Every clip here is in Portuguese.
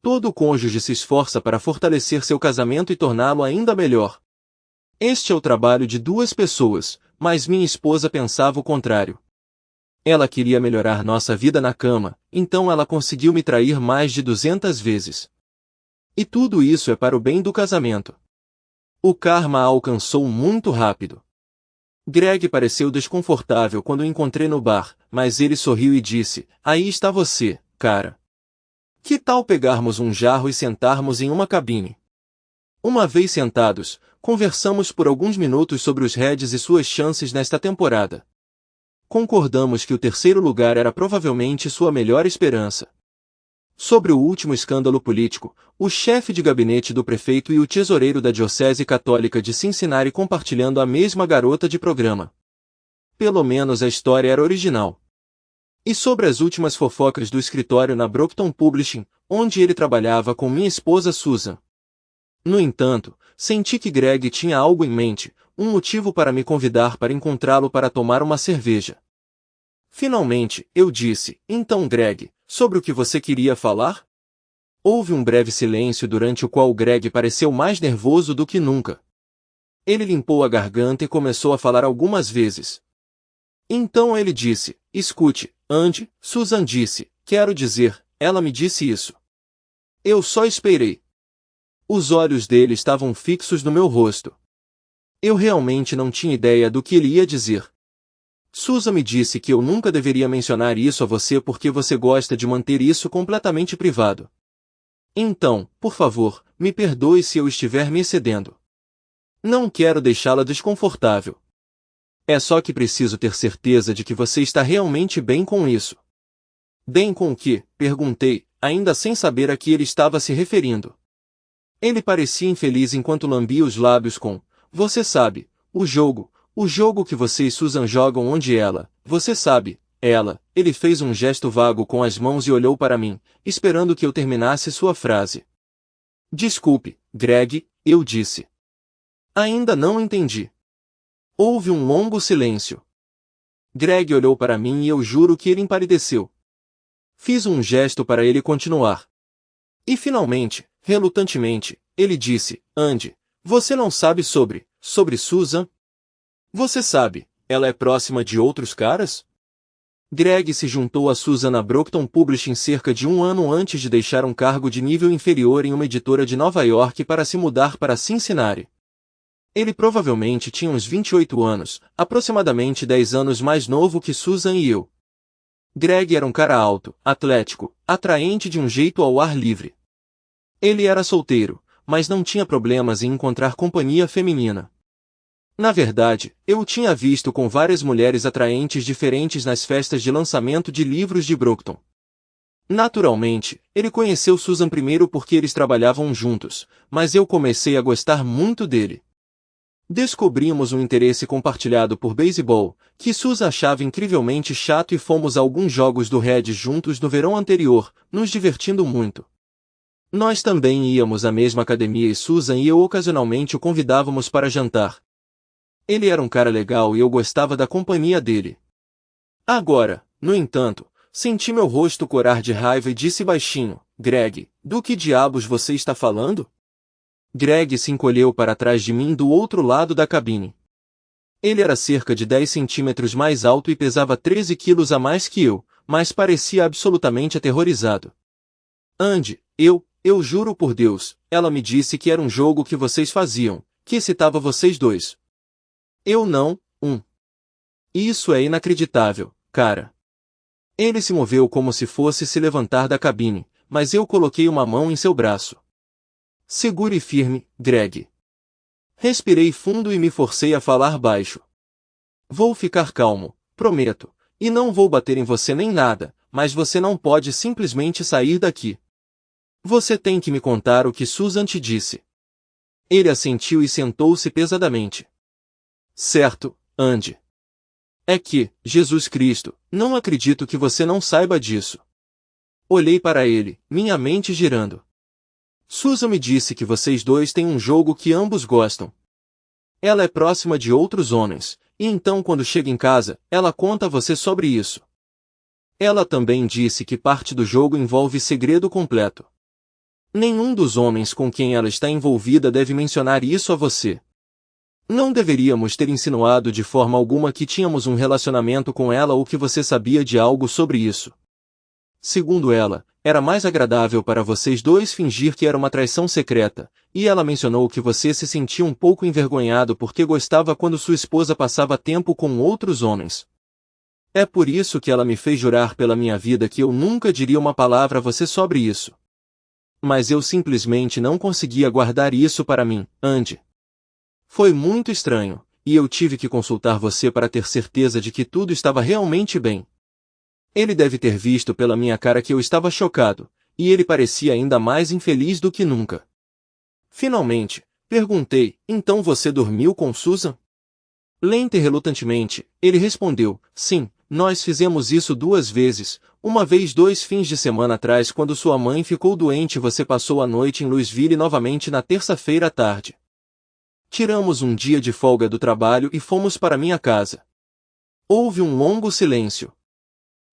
Todo cônjuge se esforça para fortalecer seu casamento e torná-lo ainda melhor. Este é o trabalho de duas pessoas, mas minha esposa pensava o contrário. Ela queria melhorar nossa vida na cama, então ela conseguiu me trair mais de 200 vezes. E tudo isso é para o bem do casamento. O karma a alcançou muito rápido. Greg pareceu desconfortável quando o encontrei no bar, mas ele sorriu e disse: "Aí está você, cara. Que tal pegarmos um jarro e sentarmos em uma cabine?" Uma vez sentados, conversamos por alguns minutos sobre os Reds e suas chances nesta temporada. Concordamos que o terceiro lugar era provavelmente sua melhor esperança. Sobre o último escândalo político, o chefe de gabinete do prefeito e o tesoureiro da Diocese Católica de Cincinnati compartilhando a mesma garota de programa. Pelo menos a história era original. E sobre as últimas fofocas do escritório na Brockton Publishing, onde ele trabalhava com minha esposa Susan. No entanto, senti que Greg tinha algo em mente, um motivo para me convidar para encontrá-lo para tomar uma cerveja. Finalmente, eu disse: "Então, Greg, sobre o que você queria falar?" Houve um breve silêncio durante o qual Greg pareceu mais nervoso do que nunca. Ele limpou a garganta e começou a falar algumas vezes. Então ele disse: "Escute, Andy", Susan disse, "quero dizer, ela me disse isso." Eu só esperei. Os olhos dele estavam fixos no meu rosto. Eu realmente não tinha ideia do que ele ia dizer. Susan me disse que eu nunca deveria mencionar isso a você porque você gosta de manter isso completamente privado. Então, por favor, me perdoe se eu estiver me excedendo. Não quero deixá-la desconfortável. É só que preciso ter certeza de que você está realmente bem com isso. Bem com o que? Perguntei, ainda sem saber a que ele estava se referindo. Ele parecia infeliz enquanto lambia os lábios com: "Você sabe, o jogo que você e Susan jogam onde ela, você sabe, ela." Ele fez um gesto vago com as mãos e olhou para mim, esperando que eu terminasse sua frase. "Desculpe, Greg", eu disse. "Ainda não entendi." Houve um longo silêncio. Greg olhou para mim e eu juro que ele empalideceu. Fiz um gesto para ele continuar. E finalmente, relutantemente, ele disse: "Andy, você não sabe sobre Susan? Você sabe, ela é próxima de outros caras?" Greg se juntou a Susan na Brockton Publishing cerca de um ano antes de deixar um cargo de nível inferior em uma editora de Nova York para se mudar para Cincinnati. Ele provavelmente tinha uns 28 anos, aproximadamente 10 anos mais novo que Susan e eu. Greg era um cara alto, atlético, atraente de um jeito ao ar livre. Ele era solteiro, mas não tinha problemas em encontrar companhia feminina. Na verdade, eu o tinha visto com várias mulheres atraentes diferentes nas festas de lançamento de livros de Brockton. Naturalmente, ele conheceu Susan primeiro porque eles trabalhavam juntos, mas eu comecei a gostar muito dele. Descobrimos um interesse compartilhado por beisebol, que Susan achava incrivelmente chato e fomos a alguns jogos do Red juntos no verão anterior, nos divertindo muito. Nós também íamos à mesma academia e Susan e eu ocasionalmente o convidávamos para jantar. Ele era um cara legal e eu gostava da companhia dele. Agora, no entanto, senti meu rosto corar de raiva e disse baixinho: "Greg, do que diabos você está falando?" Greg se encolheu para trás de mim do outro lado da cabine. Ele era cerca de 10 centímetros mais alto e pesava 13 quilos a mais que eu, mas parecia absolutamente aterrorizado. "Andy, eu juro por Deus, ela me disse que era um jogo que vocês faziam, que excitava vocês dois." "Eu não. Isso é inacreditável, cara." Ele se moveu como se fosse se levantar da cabine, mas eu coloquei uma mão em seu braço. "Segure firme, Greg." Respirei fundo e me forcei a falar baixo. "Vou ficar calmo, prometo, e não vou bater em você nem nada, mas você não pode simplesmente sair daqui. Você tem que me contar o que Susan te disse." Ele assentiu e sentou-se pesadamente. "Certo, Andy. É que, Jesus Cristo, não acredito que você não saiba disso." Olhei para ele, minha mente girando. "Susan me disse que vocês dois têm um jogo que ambos gostam. Ela é próxima de outros homens, e então quando chega em casa, ela conta a você sobre isso. Ela também disse que parte do jogo envolve segredo completo." Nenhum dos homens com quem ela está envolvida deve mencionar isso a você. Não deveríamos ter insinuado de forma alguma que tínhamos um relacionamento com ela ou que você sabia de algo sobre isso. Segundo ela, era mais agradável para vocês dois fingir que era uma traição secreta, e ela mencionou que você se sentia um pouco envergonhado porque gostava quando sua esposa passava tempo com outros homens. É por isso que ela me fez jurar pela minha vida que eu nunca diria uma palavra a você sobre isso. Mas eu simplesmente não conseguia guardar isso para mim, Andy. Foi muito estranho, e eu tive que consultar você para ter certeza de que tudo estava realmente bem. Ele deve ter visto pela minha cara que eu estava chocado, e ele parecia ainda mais infeliz do que nunca. Finalmente, perguntei, então você dormiu com Susan? Lenta e relutantemente, ele respondeu, sim, nós fizemos isso 2 vezes, uma vez 2 fins de semana atrás quando sua mãe ficou doente e você passou a noite em Louisville novamente na terça-feira à tarde. Tiramos um dia de folga do trabalho e fomos para minha casa. Houve um longo silêncio.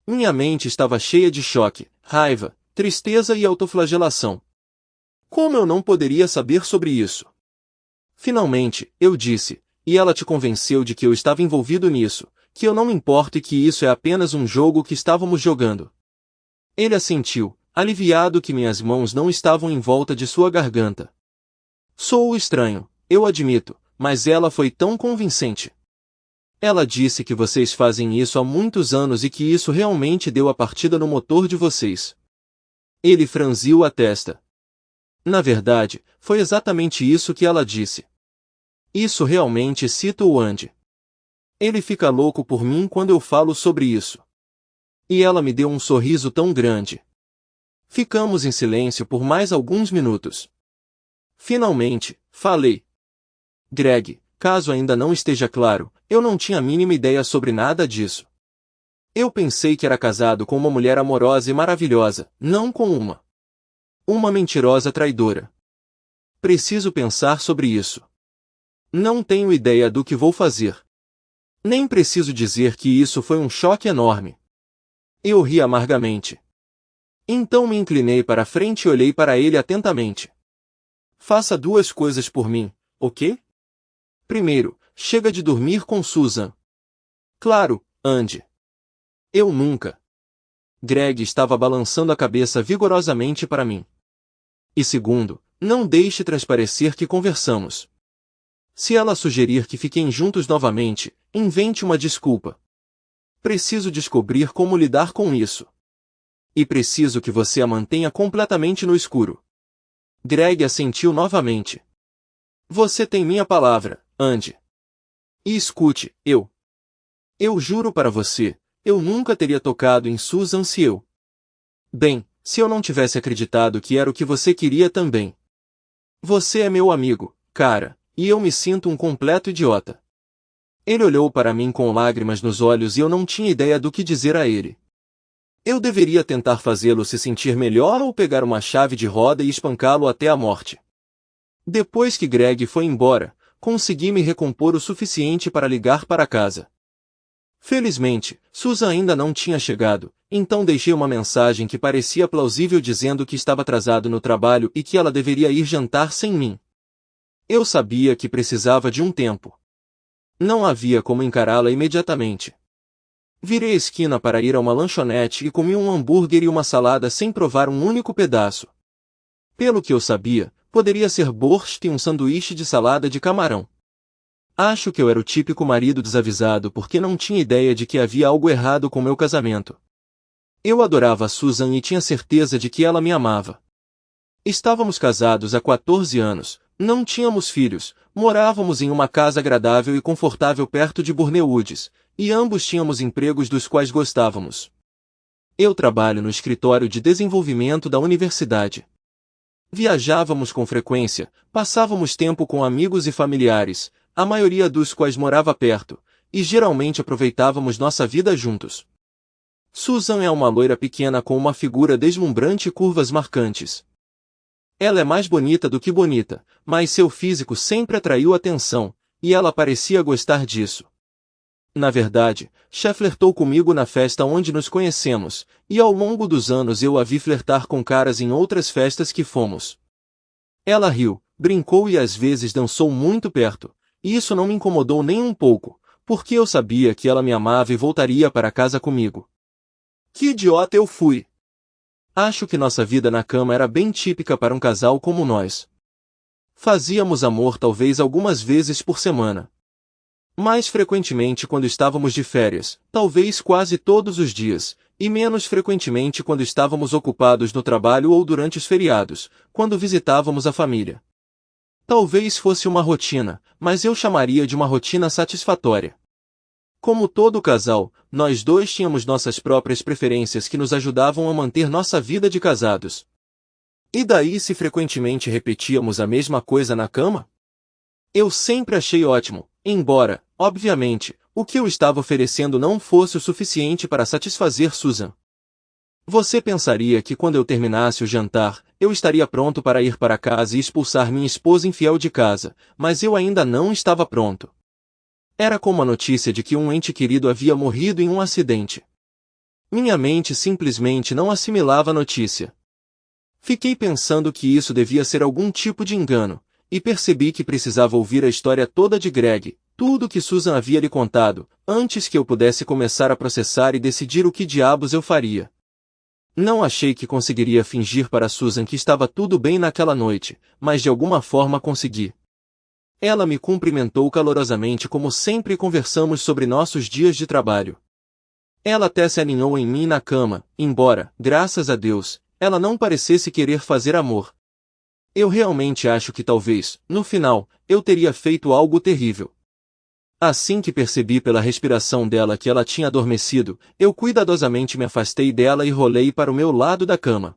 Minha mente estava cheia de choque, raiva, tristeza e autoflagelação. Como eu não poderia saber sobre isso? Finalmente, eu disse, e ela te convenceu de que eu estava envolvido nisso, que eu não me importo e que isso é apenas um jogo que estávamos jogando. Ele assentiu, aliviado que minhas mãos não estavam em volta de sua garganta. Sou estranho, eu admito, mas ela foi tão convincente. Ela disse que vocês fazem isso há muitos anos e que isso realmente deu a partida no motor de vocês. Ele franziu a testa. Na verdade, foi exatamente isso que ela disse. Isso realmente excita o Andy. Ele fica louco por mim quando eu falo sobre isso. E ela me deu um sorriso tão grande. Ficamos em silêncio por mais alguns minutos. Finalmente, falei. Greg, caso ainda não esteja claro, eu não tinha a mínima ideia sobre nada disso. Eu pensei que era casado com uma mulher amorosa e maravilhosa, não com uma mentirosa traidora. Preciso pensar sobre isso. Não tenho ideia do que vou fazer. Nem preciso dizer que isso foi um choque enorme. Eu ri amargamente. Então me inclinei para a frente e olhei para ele atentamente. Faça 2 coisas por mim, ok? Primeiro, chega de dormir com Susan. Claro, Andy. Eu nunca. Greg estava balançando a cabeça vigorosamente para mim. E segundo, não deixe transparecer que conversamos. Se ela sugerir que fiquem juntos novamente, invente uma desculpa. Preciso descobrir como lidar com isso. E preciso que você a mantenha completamente no escuro. Greg assentiu novamente. Você tem minha palavra, Andy. E escute, eu juro para você, eu nunca teria tocado em Susan se eu... Bem, se eu não tivesse acreditado que era o que você queria também. Você é meu amigo, cara, e eu me sinto um completo idiota. Ele olhou para mim com lágrimas nos olhos e eu não tinha ideia do que dizer a ele. Eu deveria tentar fazê-lo se sentir melhor ou pegar uma chave de roda e espancá-lo até a morte. Depois que Greg foi embora, consegui me recompor o suficiente para ligar para casa. Felizmente, Susan ainda não tinha chegado, então deixei uma mensagem que parecia plausível dizendo que estava atrasado no trabalho e que ela deveria ir jantar sem mim. Eu sabia que precisava de um tempo. Não havia como encará-la imediatamente. Virei a esquina para ir a uma lanchonete e comi um hambúrguer e uma salada sem provar um único pedaço. Pelo que eu sabia, poderia ser borscht e um sanduíche de salada de camarão. Acho que eu era o típico marido desavisado porque não tinha ideia de que havia algo errado com meu casamento. Eu adorava a Susan e tinha certeza de que ela me amava. Estávamos casados há 14 anos, não tínhamos filhos, morávamos em uma casa agradável e confortável perto de Bourne Woods, e ambos tínhamos empregos dos quais gostávamos. Eu trabalho no escritório de desenvolvimento da universidade. Viajávamos com frequência, passávamos tempo com amigos e familiares, a maioria dos quais morava perto, e geralmente aproveitávamos nossa vida juntos. Susan é uma loira pequena com uma figura deslumbrante e curvas marcantes. Ela é mais bonita do que bonita, mas seu físico sempre atraiu atenção, e ela parecia gostar disso. Na verdade, Cher flertou comigo na festa onde nos conhecemos, e ao longo dos anos eu a vi flertar com caras em outras festas que fomos. Ela riu, brincou e às vezes dançou muito perto, e isso não me incomodou nem um pouco, porque eu sabia que ela me amava e voltaria para casa comigo. Que idiota eu fui! Acho que nossa vida na cama era bem típica para um casal como nós. Fazíamos amor talvez algumas vezes por semana. Mais frequentemente quando estávamos de férias, talvez quase todos os dias, e menos frequentemente quando estávamos ocupados no trabalho ou durante os feriados, quando visitávamos a família. Talvez fosse uma rotina, mas eu chamaria de uma rotina satisfatória. Como todo casal, nós dois tínhamos nossas próprias preferências que nos ajudavam a manter nossa vida de casados. E daí se frequentemente repetíamos a mesma coisa na cama? Eu sempre achei ótimo, embora, obviamente, o que eu estava oferecendo não fosse o suficiente para satisfazer Susan. Você pensaria que quando eu terminasse o jantar, eu estaria pronto para ir para casa e expulsar minha esposa infiel de casa, mas eu ainda não estava pronto. Era como a notícia de que um ente querido havia morrido em um acidente. Minha mente simplesmente não assimilava a notícia. Fiquei pensando que isso devia ser algum tipo de engano, e percebi que precisava ouvir a história toda de Greg, tudo o que Susan havia lhe contado, antes que eu pudesse começar a processar e decidir o que diabos eu faria. Não achei que conseguiria fingir para Susan que estava tudo bem naquela noite, mas de alguma forma consegui. Ela me cumprimentou calorosamente como sempre e conversamos sobre nossos dias de trabalho. Ela até se aninhou em mim na cama, embora, graças a Deus, ela não parecesse querer fazer amor. Eu realmente acho que talvez, no final, eu teria feito algo terrível. Assim que percebi pela respiração dela que ela tinha adormecido, eu cuidadosamente me afastei dela e rolei para o meu lado da cama.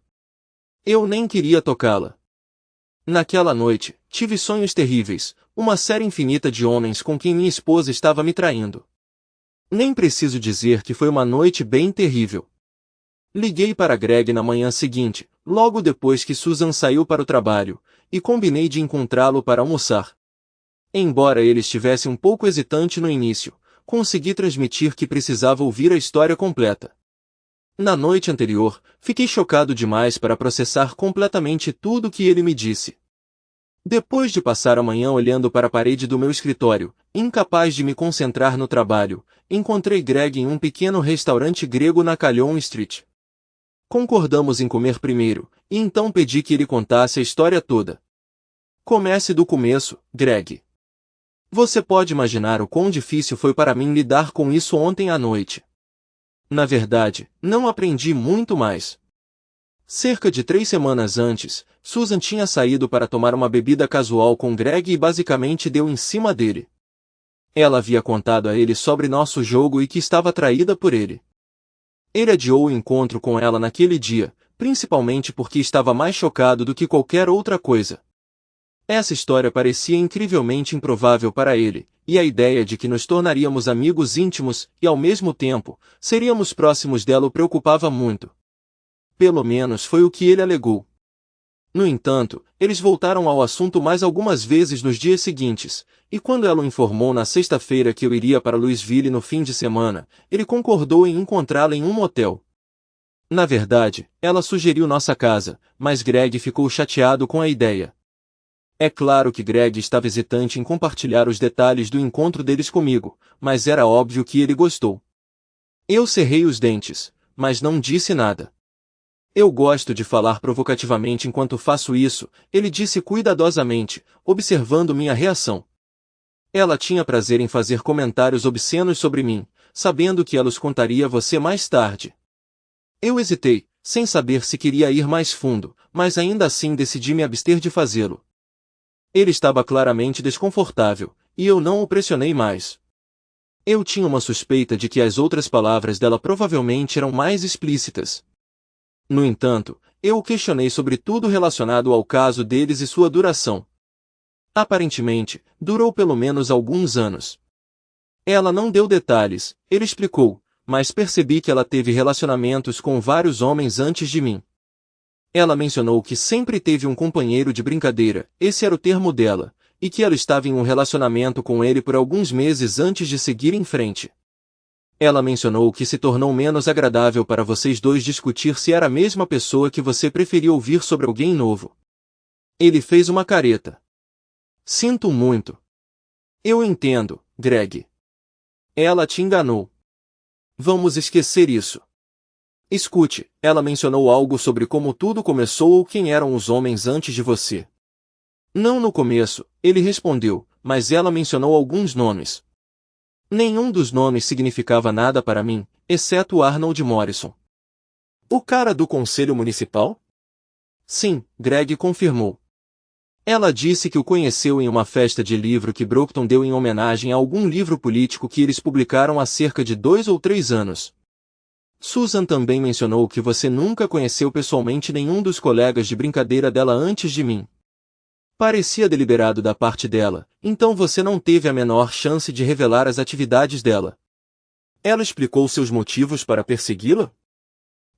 Eu nem queria tocá-la. Naquela noite, tive sonhos terríveis, uma série infinita de homens com quem minha esposa estava me traindo. Nem preciso dizer que foi uma noite bem terrível. Liguei para Greg na manhã seguinte, logo depois que Susan saiu para o trabalho, e combinei de encontrá-lo para almoçar. Embora ele estivesse um pouco hesitante no início, consegui transmitir que precisava ouvir a história completa. Na noite anterior, fiquei chocado demais para processar completamente tudo o que ele me disse. Depois de passar a manhã olhando para a parede do meu escritório, incapaz de me concentrar no trabalho, encontrei Greg em um pequeno restaurante grego na Calhoun Street. Concordamos em comer primeiro, e então pedi que ele contasse a história toda. Comece do começo, Greg. Você pode imaginar o quão difícil foi para mim lidar com isso ontem à noite. Na verdade, não aprendi muito mais. Cerca de 3 semanas antes, Susan tinha saído para tomar uma bebida casual com Greg e basicamente deu em cima dele. Ela havia contado a ele sobre nosso jogo e que estava atraída por ele. Ele adiou o encontro com ela naquele dia, principalmente porque estava mais chocado do que qualquer outra coisa. Essa história parecia incrivelmente improvável para ele, e a ideia de que nos tornaríamos amigos íntimos e, ao mesmo tempo, seríamos próximos dela o preocupava muito. Pelo menos foi o que ele alegou. No entanto, eles voltaram ao assunto mais algumas vezes nos dias seguintes, e quando ela o informou na sexta-feira que eu iria para Louisville no fim de semana, ele concordou em encontrá-la em um motel. Na verdade, ela sugeriu nossa casa, mas Greg ficou chateado com a ideia. É claro que Greg estava hesitante em compartilhar os detalhes do encontro deles comigo, mas era óbvio que ele gostou. Eu cerrei os dentes, mas não disse nada. Eu gosto de falar provocativamente enquanto faço isso, ele disse cuidadosamente, observando minha reação. Ela tinha prazer em fazer comentários obscenos sobre mim, sabendo que ela os contaria a você mais tarde. Eu hesitei, sem saber se queria ir mais fundo, mas ainda assim decidi me abster de fazê-lo. Ele estava claramente desconfortável, e eu não o pressionei mais. Eu tinha uma suspeita de que as outras palavras dela provavelmente eram mais explícitas. No entanto, eu o questionei sobre tudo relacionado ao caso deles e sua duração. Aparentemente, durou pelo menos alguns anos. Ela não deu detalhes, ele explicou, mas percebi que ela teve relacionamentos com vários homens antes de mim. Ela mencionou que sempre teve um companheiro de brincadeira, esse era o termo dela, e que ela estava em um relacionamento com ele por alguns meses antes de seguir em frente. Ela mencionou que se tornou menos agradável para vocês dois discutir se era a mesma pessoa que você preferia ouvir sobre alguém novo. Ele fez uma careta. Sinto muito. Eu entendo, Greg. Ela te enganou. Vamos esquecer isso. Escute, ela mencionou algo sobre como tudo começou ou quem eram os homens antes de você. Não no começo, ele respondeu, mas ela mencionou alguns nomes. Nenhum dos nomes significava nada para mim, exceto Arnold Morrison. O cara do conselho municipal? Sim, Greg confirmou. Ela disse que o conheceu em uma festa de livro que Brockton deu em homenagem a algum livro político que eles publicaram há cerca de 2 ou 3 anos. Susan também mencionou que você nunca conheceu pessoalmente nenhum dos colegas de brincadeira dela antes de mim. Parecia deliberado da parte dela, então você não teve a menor chance de revelar as atividades dela. Ela explicou seus motivos para persegui-la?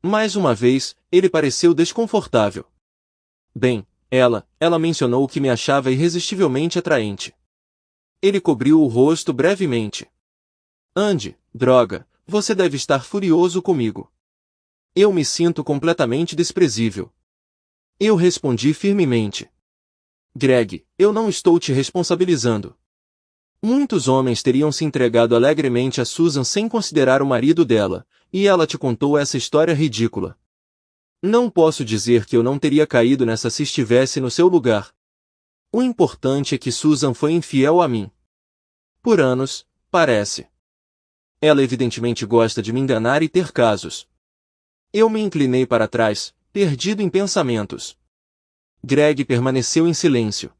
Mais uma vez, ele pareceu desconfortável. Bem, ela mencionou que me achava irresistivelmente atraente. Ele cobriu o rosto brevemente. Andy, droga, você deve estar furioso comigo. Eu me sinto completamente desprezível. Eu respondi firmemente. Greg, eu não estou te responsabilizando. Muitos homens teriam se entregado alegremente a Susan sem considerar o marido dela, e ela te contou essa história ridícula. Não posso dizer que eu não teria caído nessa se estivesse no seu lugar. O importante é que Susan foi infiel a mim. Por anos, parece. Ela evidentemente gosta de me enganar e ter casos. Eu me inclinei para trás, perdido em pensamentos. Greg permaneceu em silêncio.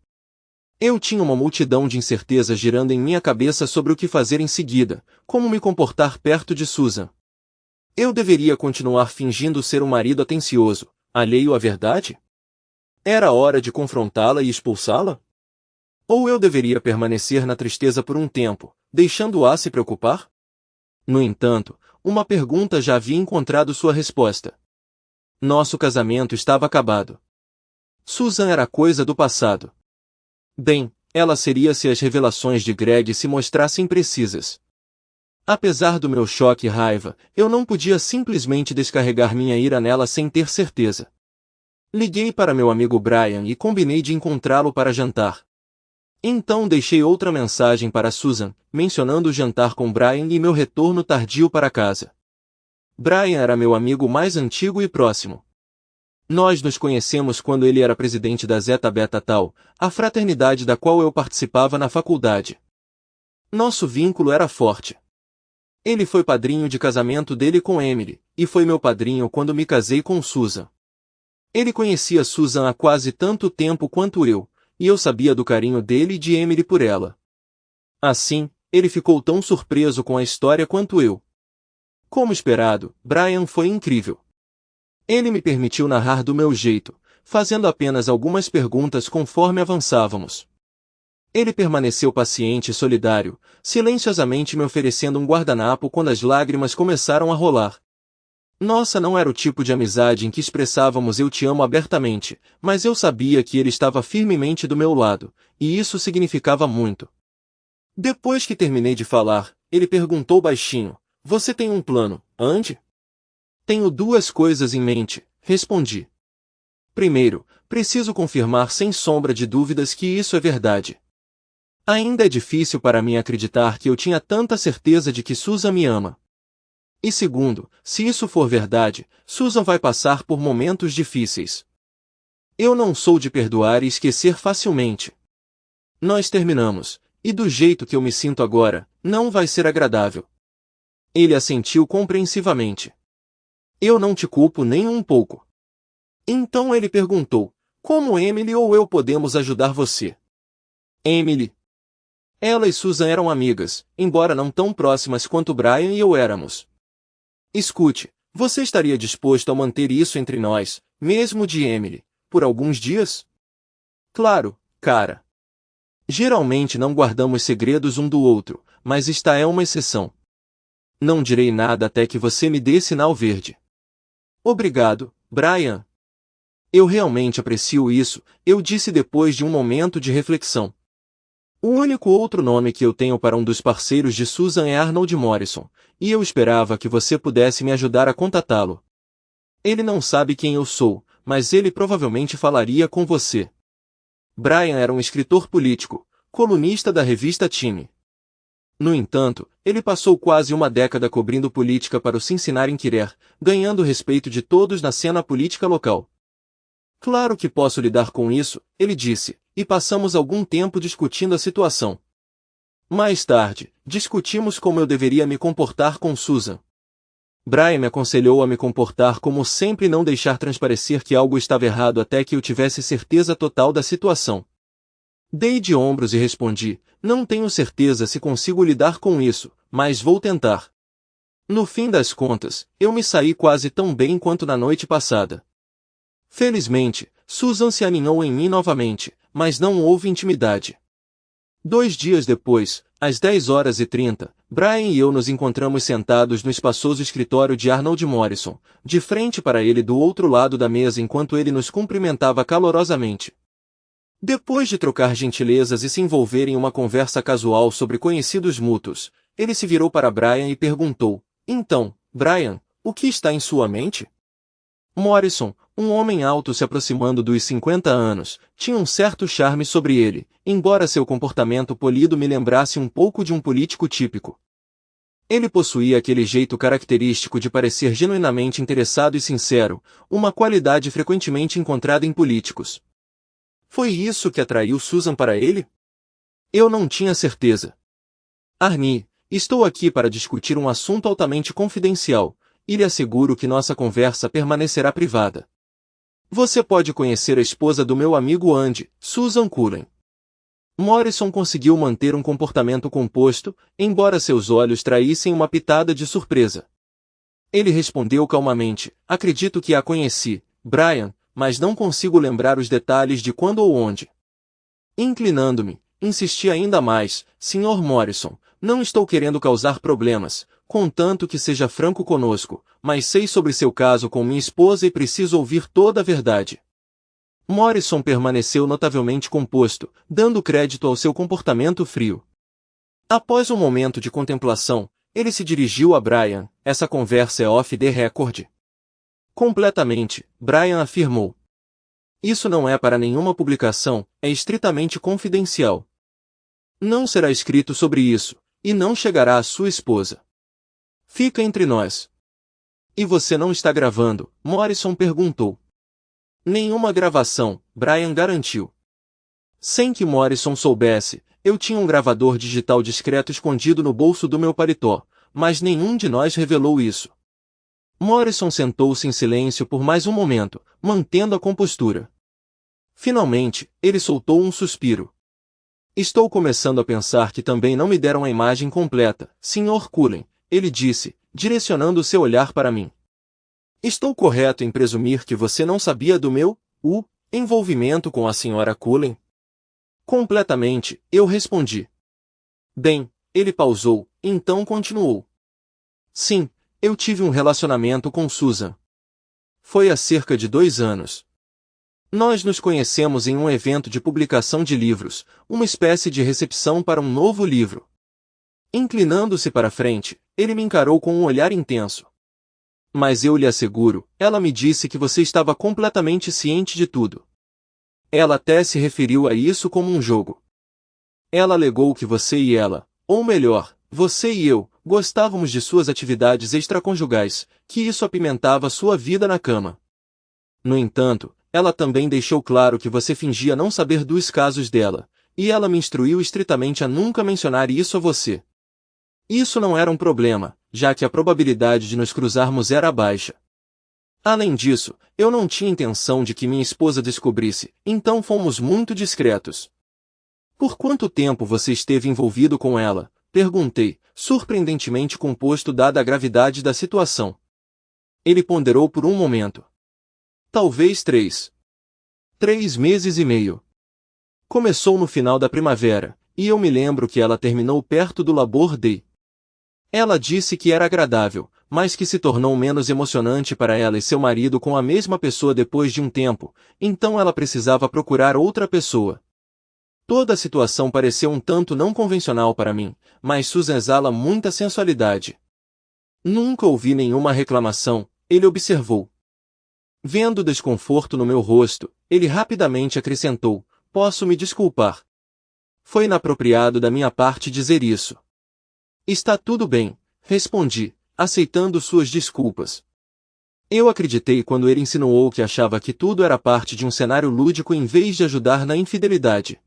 Eu tinha uma multidão de incertezas girando em minha cabeça sobre o que fazer em seguida, como me comportar perto de Susan. Eu deveria continuar fingindo ser um marido atencioso, alheio à verdade? Era hora de confrontá-la e expulsá-la? Ou eu deveria permanecer na tristeza por um tempo, deixando-a se preocupar? No entanto, uma pergunta já havia encontrado sua resposta. Nosso casamento estava acabado. Susan era coisa do passado. Bem, ela seria se as revelações de Greg se mostrassem precisas. Apesar do meu choque e raiva, eu não podia simplesmente descarregar minha ira nela sem ter certeza. Liguei para meu amigo Brian e combinei de encontrá-lo para jantar. Então deixei outra mensagem para Susan, mencionando o jantar com Brian e meu retorno tardio para casa. Brian era meu amigo mais antigo e próximo. Nós nos conhecemos quando ele era presidente da Zeta Beta Tau, a fraternidade da qual eu participava na faculdade. Nosso vínculo era forte. Ele foi padrinho de casamento dele com Emily, e foi meu padrinho quando me casei com Susan. Ele conhecia Susan há quase tanto tempo quanto eu, e eu sabia do carinho dele e de Emily por ela. Assim, ele ficou tão surpreso com a história quanto eu. Como esperado, Brian foi incrível. Ele me permitiu narrar do meu jeito, fazendo apenas algumas perguntas conforme avançávamos. Ele permaneceu paciente e solidário, silenciosamente me oferecendo um guardanapo quando as lágrimas começaram a rolar. Nossa, não era o tipo de amizade em que expressávamos eu te amo abertamente, mas eu sabia que ele estava firmemente do meu lado, e isso significava muito. Depois que terminei de falar, ele perguntou baixinho, você tem um plano, Andy? Tenho 2 coisas em mente, respondi. Primeiro, preciso confirmar sem sombra de dúvidas que isso é verdade. Ainda é difícil para mim acreditar que eu tinha tanta certeza de que Susan me ama. E segundo, se isso for verdade, Susan vai passar por momentos difíceis. Eu não sou de perdoar e esquecer facilmente. Nós terminamos, e do jeito que eu me sinto agora, não vai ser agradável. Ele assentiu compreensivamente. Eu não te culpo nem um pouco. Então ele perguntou, como Emily ou eu podemos ajudar você? Emily. Ela e Susan eram amigas, embora não tão próximas quanto Brian e eu éramos. Escute, você estaria disposto a manter isso entre nós, mesmo de Emily, por alguns dias? Claro, cara. Geralmente não guardamos segredos um do outro, mas esta é uma exceção. Não direi nada até que você me dê sinal verde. Obrigado, Brian. Eu realmente aprecio isso, eu disse depois de um momento de reflexão. O único outro nome que eu tenho para um dos parceiros de Susan é Arnold Morrison, e eu esperava que você pudesse me ajudar a contatá-lo. Ele não sabe quem eu sou, mas ele provavelmente falaria com você. Brian era um escritor político, colunista da revista Time. No entanto, ele passou quase uma década cobrindo política para o Cincinnati Enquirer, ganhando o respeito de todos na cena política local. Claro que posso lidar com isso, ele disse, e passamos algum tempo discutindo a situação. Mais tarde, discutimos como eu deveria me comportar com Susan. Brian me aconselhou a me comportar como sempre e não deixar transparecer que algo estava errado até que eu tivesse certeza total da situação. Dei de ombros e respondi, não tenho certeza se consigo lidar com isso, mas vou tentar. No fim das contas, eu me saí quase tão bem quanto na noite passada. Felizmente, Susan se aninhou em mim novamente, mas não houve intimidade. 2 dias depois, às 10h30, Brian e eu nos encontramos sentados no espaçoso escritório de Arnold Morrison, de frente para ele do outro lado da mesa enquanto ele nos cumprimentava calorosamente. Depois de trocar gentilezas e se envolver em uma conversa casual sobre conhecidos mútuos, ele se virou para Brian e perguntou, então, Brian, o que está em sua mente? Morrison, um homem alto se aproximando dos 50 anos, tinha um certo charme sobre ele, embora seu comportamento polido me lembrasse um pouco de um político típico. Ele possuía aquele jeito característico de parecer genuinamente interessado e sincero, uma qualidade frequentemente encontrada em políticos. Foi isso que atraiu Susan para ele? Eu não tinha certeza. Arnie, estou aqui para discutir um assunto altamente confidencial, e lhe asseguro que nossa conversa permanecerá privada. Você pode conhecer a esposa do meu amigo Andy, Susan Cullen. Morrison conseguiu manter um comportamento composto, embora seus olhos traíssem uma pitada de surpresa. Ele respondeu calmamente, acredito que a conheci, Brian, mas não consigo lembrar os detalhes de quando ou onde. Inclinando-me, insisti ainda mais, Sr. Morrison, não estou querendo causar problemas, contanto que seja franco conosco, mas sei sobre seu caso com minha esposa e preciso ouvir toda a verdade. Morrison permaneceu notavelmente composto, dando crédito ao seu comportamento frio. Após um momento de contemplação, ele se dirigiu a Brian, essa conversa é off the record. Completamente, Brian afirmou. Isso não é para nenhuma publicação, é estritamente confidencial. Não será escrito sobre isso, e não chegará à sua esposa. Fica entre nós. E você não está gravando? Morrison perguntou. Nenhuma gravação, Brian garantiu. Sem que Morrison soubesse, eu tinha um gravador digital discreto escondido no bolso do meu paletó, mas nenhum de nós revelou isso. Morrison sentou-se em silêncio por mais um momento, mantendo a compostura. Finalmente, ele soltou um suspiro. Estou começando a pensar que também não me deram a imagem completa, Sr. Cullen, ele disse, direcionando seu olhar para mim. Estou correto em presumir que você não sabia do meu, envolvimento com a Sra. Cullen? Completamente, eu respondi. Bem, ele pausou, então continuou. Sim, eu tive um relacionamento com Susan. Foi há cerca de 2 anos. Nós nos conhecemos em um evento de publicação de livros, uma espécie de recepção para um novo livro. Inclinando-se para frente, ele me encarou com um olhar intenso. Mas eu lhe asseguro, ela me disse que você estava completamente ciente de tudo. Ela até se referiu a isso como um jogo. Ela alegou que você e ela, ou melhor, você e eu, gostávamos de suas atividades extraconjugais, que isso apimentava sua vida na cama. No entanto, ela também deixou claro que você fingia não saber dos casos dela, e ela me instruiu estritamente a nunca mencionar isso a você. Isso não era um problema, já que a probabilidade de nos cruzarmos era baixa. Além disso, eu não tinha intenção de que minha esposa descobrisse, então fomos muito discretos. Por quanto tempo você esteve envolvido com ela? Perguntei, surpreendentemente composto dada a gravidade da situação. Ele ponderou por um momento. Talvez 3. 3 meses e meio. Começou no final da primavera, e eu me lembro que ela terminou perto do Labor Day. Ela disse que era agradável, mas que se tornou menos emocionante para ela e seu marido com a mesma pessoa depois de um tempo, então ela precisava procurar outra pessoa. Toda a situação pareceu um tanto não convencional para mim, mas Susan exala muita sensualidade. Nunca ouvi nenhuma reclamação, ele observou. Vendo o desconforto no meu rosto, ele rapidamente acrescentou, posso me desculpar. Foi inapropriado da minha parte dizer isso. Está tudo bem, respondi, aceitando suas desculpas. Eu acreditei quando ele insinuou que achava que tudo era parte de um cenário lúdico em vez de ajudar na infidelidade.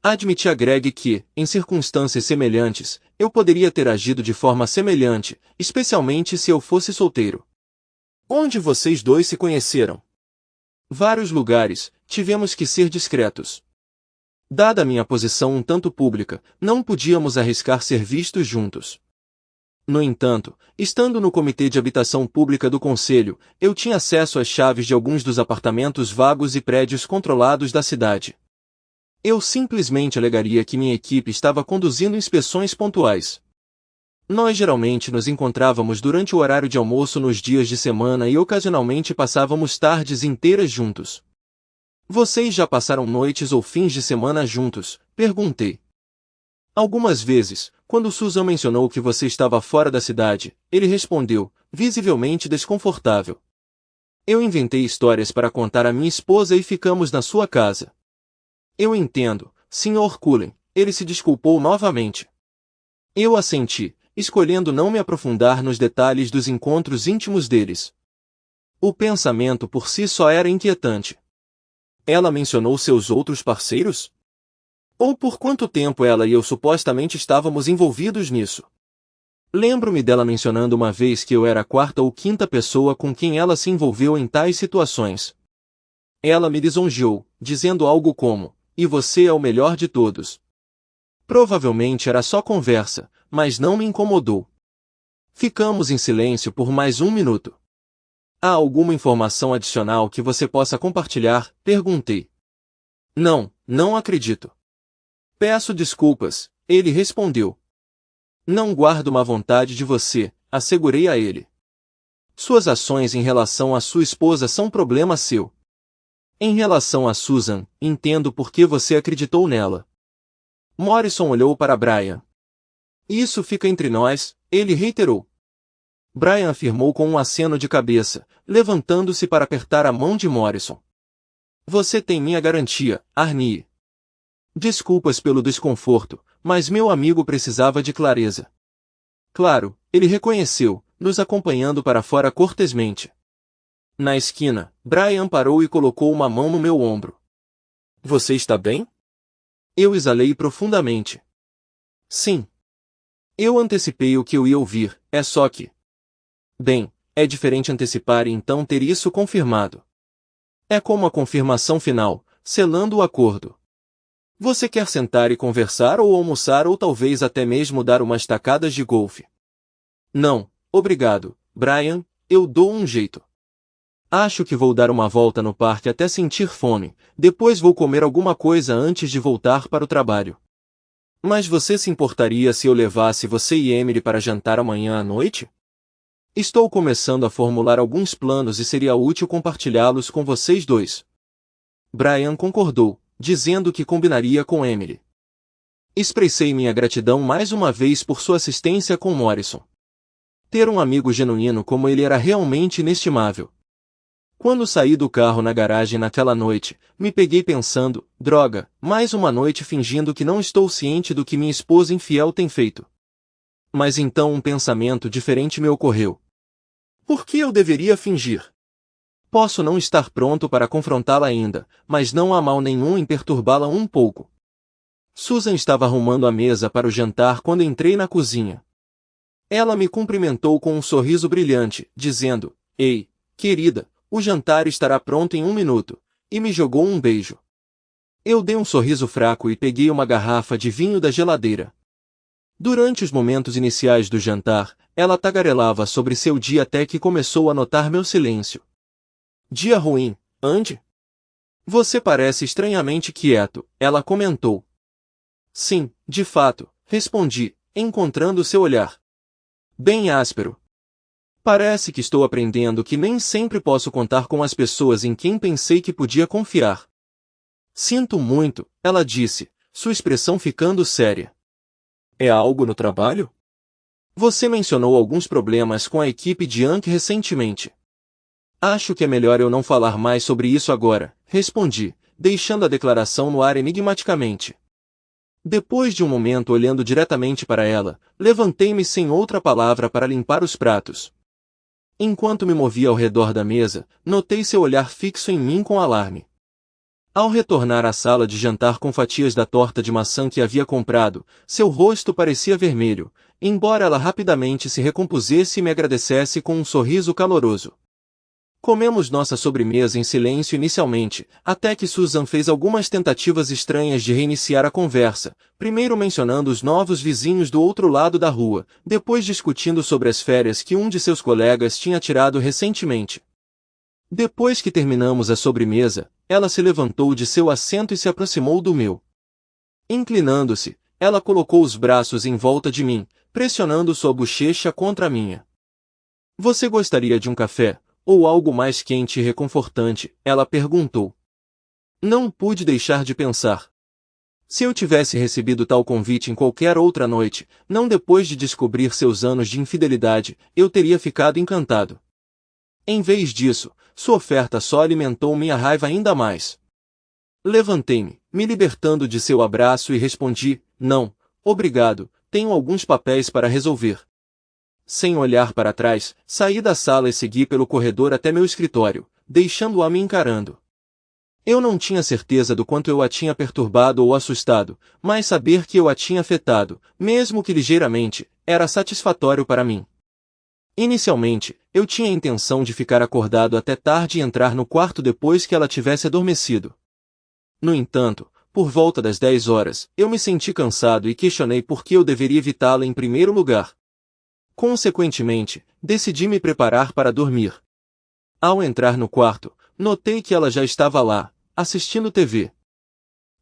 Admiti a Greg que, em circunstâncias semelhantes, eu poderia ter agido de forma semelhante, especialmente se eu fosse solteiro. Onde vocês dois se conheceram? Vários lugares, tivemos que ser discretos. Dada minha posição um tanto pública, não podíamos arriscar ser vistos juntos. No entanto, estando no comitê de habitação pública do conselho, eu tinha acesso às chaves de alguns dos apartamentos vagos e prédios controlados da cidade. Eu simplesmente alegaria que minha equipe estava conduzindo inspeções pontuais. Nós geralmente nos encontrávamos durante o horário de almoço nos dias de semana e ocasionalmente passávamos tardes inteiras juntos. Vocês já passaram noites ou fins de semana juntos? Perguntei. Algumas vezes, quando Susan mencionou que você estava fora da cidade, ele respondeu, visivelmente desconfortável. Eu inventei histórias para contar à minha esposa e ficamos na sua casa. Eu entendo, Sr. Cullen, ele se desculpou novamente. Eu assenti, escolhendo não me aprofundar nos detalhes dos encontros íntimos deles. O pensamento por si só era inquietante. Ela mencionou seus outros parceiros? Ou por quanto tempo ela e eu supostamente estávamos envolvidos nisso? Lembro-me dela mencionando uma vez que eu era a quarta ou quinta pessoa com quem ela se envolveu em tais situações. Ela me lisonjeou, dizendo algo como, e você é o melhor de todos. Provavelmente era só conversa, mas não me incomodou. Ficamos em silêncio por mais 1 minuto. Há alguma informação adicional que você possa compartilhar? Perguntei. Não acredito. Peço desculpas, ele respondeu. Não guardo má vontade de você, assegurei a ele. Suas ações em relação à sua esposa são problema seu. Em relação a Susan, entendo por que você acreditou nela. Morrison olhou para Brian. Isso fica entre nós, ele reiterou. Brian afirmou com um aceno de cabeça, levantando-se para apertar a mão de Morrison. Você tem minha garantia, Arnie. Desculpas pelo desconforto, mas meu amigo precisava de clareza. Claro, ele reconheceu, nos acompanhando para fora cortesmente. Na esquina, Brian parou e colocou uma mão no meu ombro. Você está bem? Eu exalei profundamente. Sim. Eu antecipei o que eu ia ouvir, é só que... Bem, é diferente antecipar e então ter isso confirmado. É como a confirmação final, selando o acordo. Você quer sentar e conversar ou almoçar ou talvez até mesmo dar umas tacadas de golfe? Não, obrigado, Brian, eu dou um jeito. Acho que vou dar uma volta no parque até sentir fome, depois vou comer alguma coisa antes de voltar para o trabalho. Mas você se importaria se eu levasse você e Emily para jantar amanhã à noite? Estou começando a formular alguns planos e seria útil compartilhá-los com vocês dois. Brian concordou, dizendo que combinaria com Emily. Expressei minha gratidão mais uma vez por sua assistência com Morrison. Ter um amigo genuíno como ele era realmente inestimável. Quando saí do carro na garagem naquela noite, me peguei pensando, droga, mais uma noite fingindo que não estou ciente do que minha esposa infiel tem feito. Mas então um pensamento diferente me ocorreu. Por que eu deveria fingir? Posso não estar pronto para confrontá-la ainda, mas não há mal nenhum em perturbá-la um pouco. Susan estava arrumando a mesa para o jantar quando entrei na cozinha. Ela me cumprimentou com um sorriso brilhante, dizendo, ei, querida, o jantar estará pronto em 1 minuto, e me jogou um beijo. Eu dei um sorriso fraco e peguei uma garrafa de vinho da geladeira. Durante os momentos iniciais do jantar, ela tagarelava sobre seu dia até que começou a notar meu silêncio. Dia ruim, Andy? Você parece estranhamente quieto, ela comentou. Sim, de fato, respondi, encontrando seu olhar. Bem áspero. Parece que estou aprendendo que nem sempre posso contar com as pessoas em quem pensei que podia confiar. Sinto muito, ela disse, sua expressão ficando séria. É algo no trabalho? Você mencionou alguns problemas com a equipe de Anki recentemente. Acho que é melhor eu não falar mais sobre isso agora, respondi, deixando a declaração no ar enigmaticamente. Depois de um momento olhando diretamente para ela, levantei-me sem outra palavra para limpar os pratos. Enquanto me movia ao redor da mesa, notei seu olhar fixo em mim com alarme. Ao retornar à sala de jantar com fatias da torta de maçã que havia comprado, seu rosto parecia vermelho, embora ela rapidamente se recompusesse e me agradecesse com um sorriso caloroso. Comemos nossa sobremesa em silêncio inicialmente, até que Susan fez algumas tentativas estranhas de reiniciar a conversa, primeiro mencionando os novos vizinhos do outro lado da rua, depois discutindo sobre as férias que um de seus colegas tinha tirado recentemente. Depois que terminamos a sobremesa, ela se levantou de seu assento e se aproximou do meu. Inclinando-se, ela colocou os braços em volta de mim, pressionando sua bochecha contra a minha. Você gostaria de um café? Ou algo mais quente e reconfortante? Ela perguntou. Não pude deixar de pensar. Se eu tivesse recebido tal convite em qualquer outra noite, não depois de descobrir seus anos de infidelidade, eu teria ficado encantado. Em vez disso, sua oferta só alimentou minha raiva ainda mais. Levantei-me, me libertando de seu abraço e respondi, não, obrigado, tenho alguns papéis para resolver. Sem olhar para trás, saí da sala e segui pelo corredor até meu escritório, deixando-a me encarando. Eu não tinha certeza do quanto eu a tinha perturbado ou assustado, mas saber que eu a tinha afetado, mesmo que ligeiramente, era satisfatório para mim. Inicialmente, eu tinha a intenção de ficar acordado até tarde e entrar no quarto depois que ela tivesse adormecido. No entanto, por volta das 10 horas, eu me senti cansado e questionei por que eu deveria evitá-la em primeiro lugar. Consequentemente, decidi me preparar para dormir. Ao entrar no quarto, notei que ela já estava lá, assistindo TV.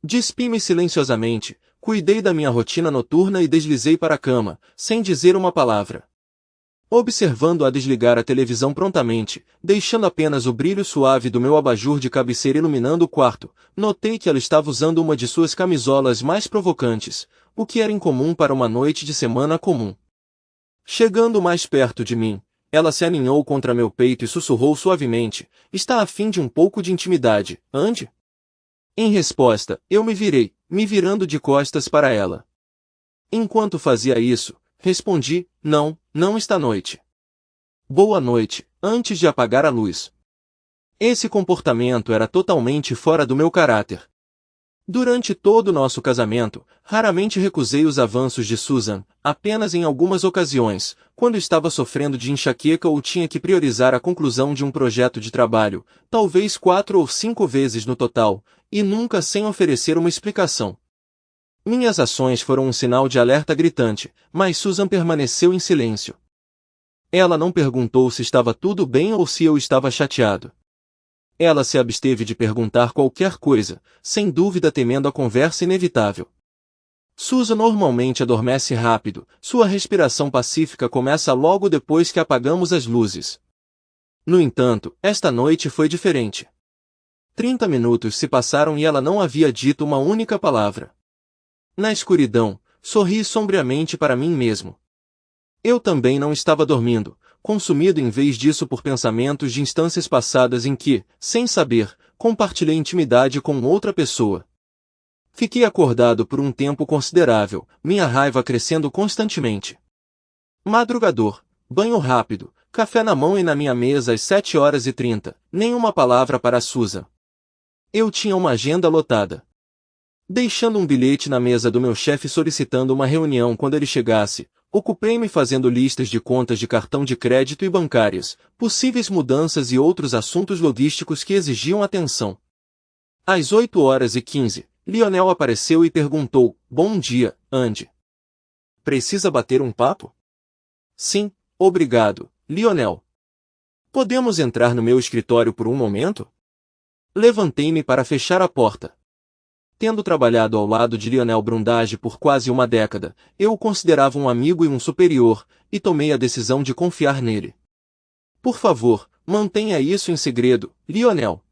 Despi-me silenciosamente, cuidei da minha rotina noturna e deslizei para a cama, sem dizer uma palavra. Observando-a desligar a televisão prontamente, deixando apenas o brilho suave do meu abajur de cabeceira iluminando o quarto, notei que ela estava usando uma de suas camisolas mais provocantes, o que era incomum para uma noite de semana comum. Chegando mais perto de mim, ela se aninhou contra meu peito e sussurrou suavemente, está a fim de um pouco de intimidade, ande? Em resposta, eu me virei, me virando de costas para ela. Enquanto fazia isso, respondi, não esta noite. Boa noite, antes de apagar a luz. Esse comportamento era totalmente fora do meu caráter. Durante todo o nosso casamento, raramente recusei os avanços de Susan, apenas em algumas ocasiões, quando estava sofrendo de enxaqueca ou tinha que priorizar a conclusão de um projeto de trabalho, talvez 4 ou 5 vezes no total, e nunca sem oferecer uma explicação. Minhas ações foram um sinal de alerta gritante, mas Susan permaneceu em silêncio. Ela não perguntou se estava tudo bem ou se eu estava chateado. Ela se absteve de perguntar qualquer coisa, sem dúvida temendo a conversa inevitável. Susan normalmente adormece rápido, sua respiração pacífica começa logo depois que apagamos as luzes. No entanto, esta noite foi diferente. 30 minutos se passaram e ela não havia dito uma única palavra. Na escuridão, sorri sombriamente para mim mesmo. Eu também não estava dormindo, consumido em vez disso por pensamentos de instâncias passadas em que, sem saber, compartilhei intimidade com outra pessoa. Fiquei acordado por um tempo considerável, minha raiva crescendo constantemente. Madrugador, banho rápido, café na mão e na minha mesa às 7h30, nenhuma palavra para Susan. Eu tinha uma agenda lotada. Deixando um bilhete na mesa do meu chefe solicitando uma reunião quando ele chegasse, ocupei-me fazendo listas de contas de cartão de crédito e bancárias, possíveis mudanças e outros assuntos logísticos que exigiam atenção. Às 8h15, Lionel apareceu e perguntou, bom dia, Andy. Precisa bater um papo? Sim, obrigado, Lionel. Podemos entrar no meu escritório por um momento? Levantei-me para fechar a porta. Tendo trabalhado ao lado de Lionel Brundage por quase uma década, eu o considerava um amigo e um superior, e tomei a decisão de confiar nele. Por favor, mantenha isso em segredo, Lionel.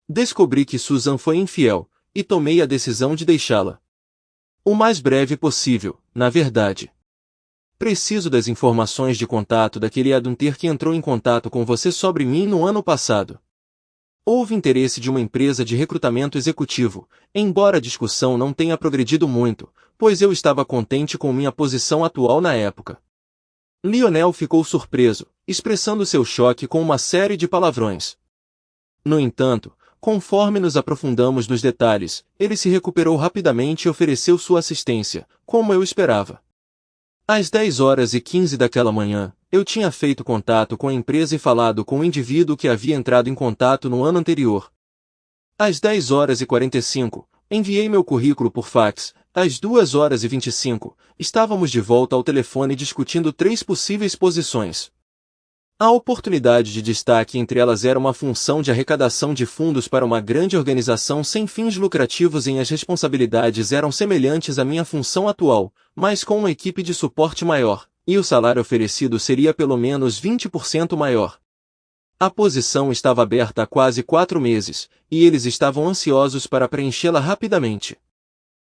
Descobri que Susan foi infiel, e tomei a decisão de deixá-la. O mais breve possível, na verdade. Preciso das informações de contato daquele Adunter que entrou em contato com você sobre mim no ano passado. Houve interesse de uma empresa de recrutamento executivo, embora a discussão não tenha progredido muito, pois eu estava contente com minha posição atual na época. Lionel ficou surpreso, expressando seu choque com uma série de palavrões. No entanto, conforme nos aprofundamos nos detalhes, ele se recuperou rapidamente e ofereceu sua assistência, como eu esperava. Às 10h15 daquela manhã, eu tinha feito contato com a empresa e falado com o indivíduo que havia entrado em contato no ano anterior. Às 10h45, enviei meu currículo por fax. Às 2h25, estávamos de volta ao telefone discutindo 3 possíveis posições. A oportunidade de destaque entre elas era uma função de arrecadação de fundos para uma grande organização sem fins lucrativos em as responsabilidades eram semelhantes à minha função atual, mas com uma equipe de suporte maior, e o salário oferecido seria pelo menos 20% maior. A posição estava aberta há quase 4 meses, e eles estavam ansiosos para preenchê-la rapidamente.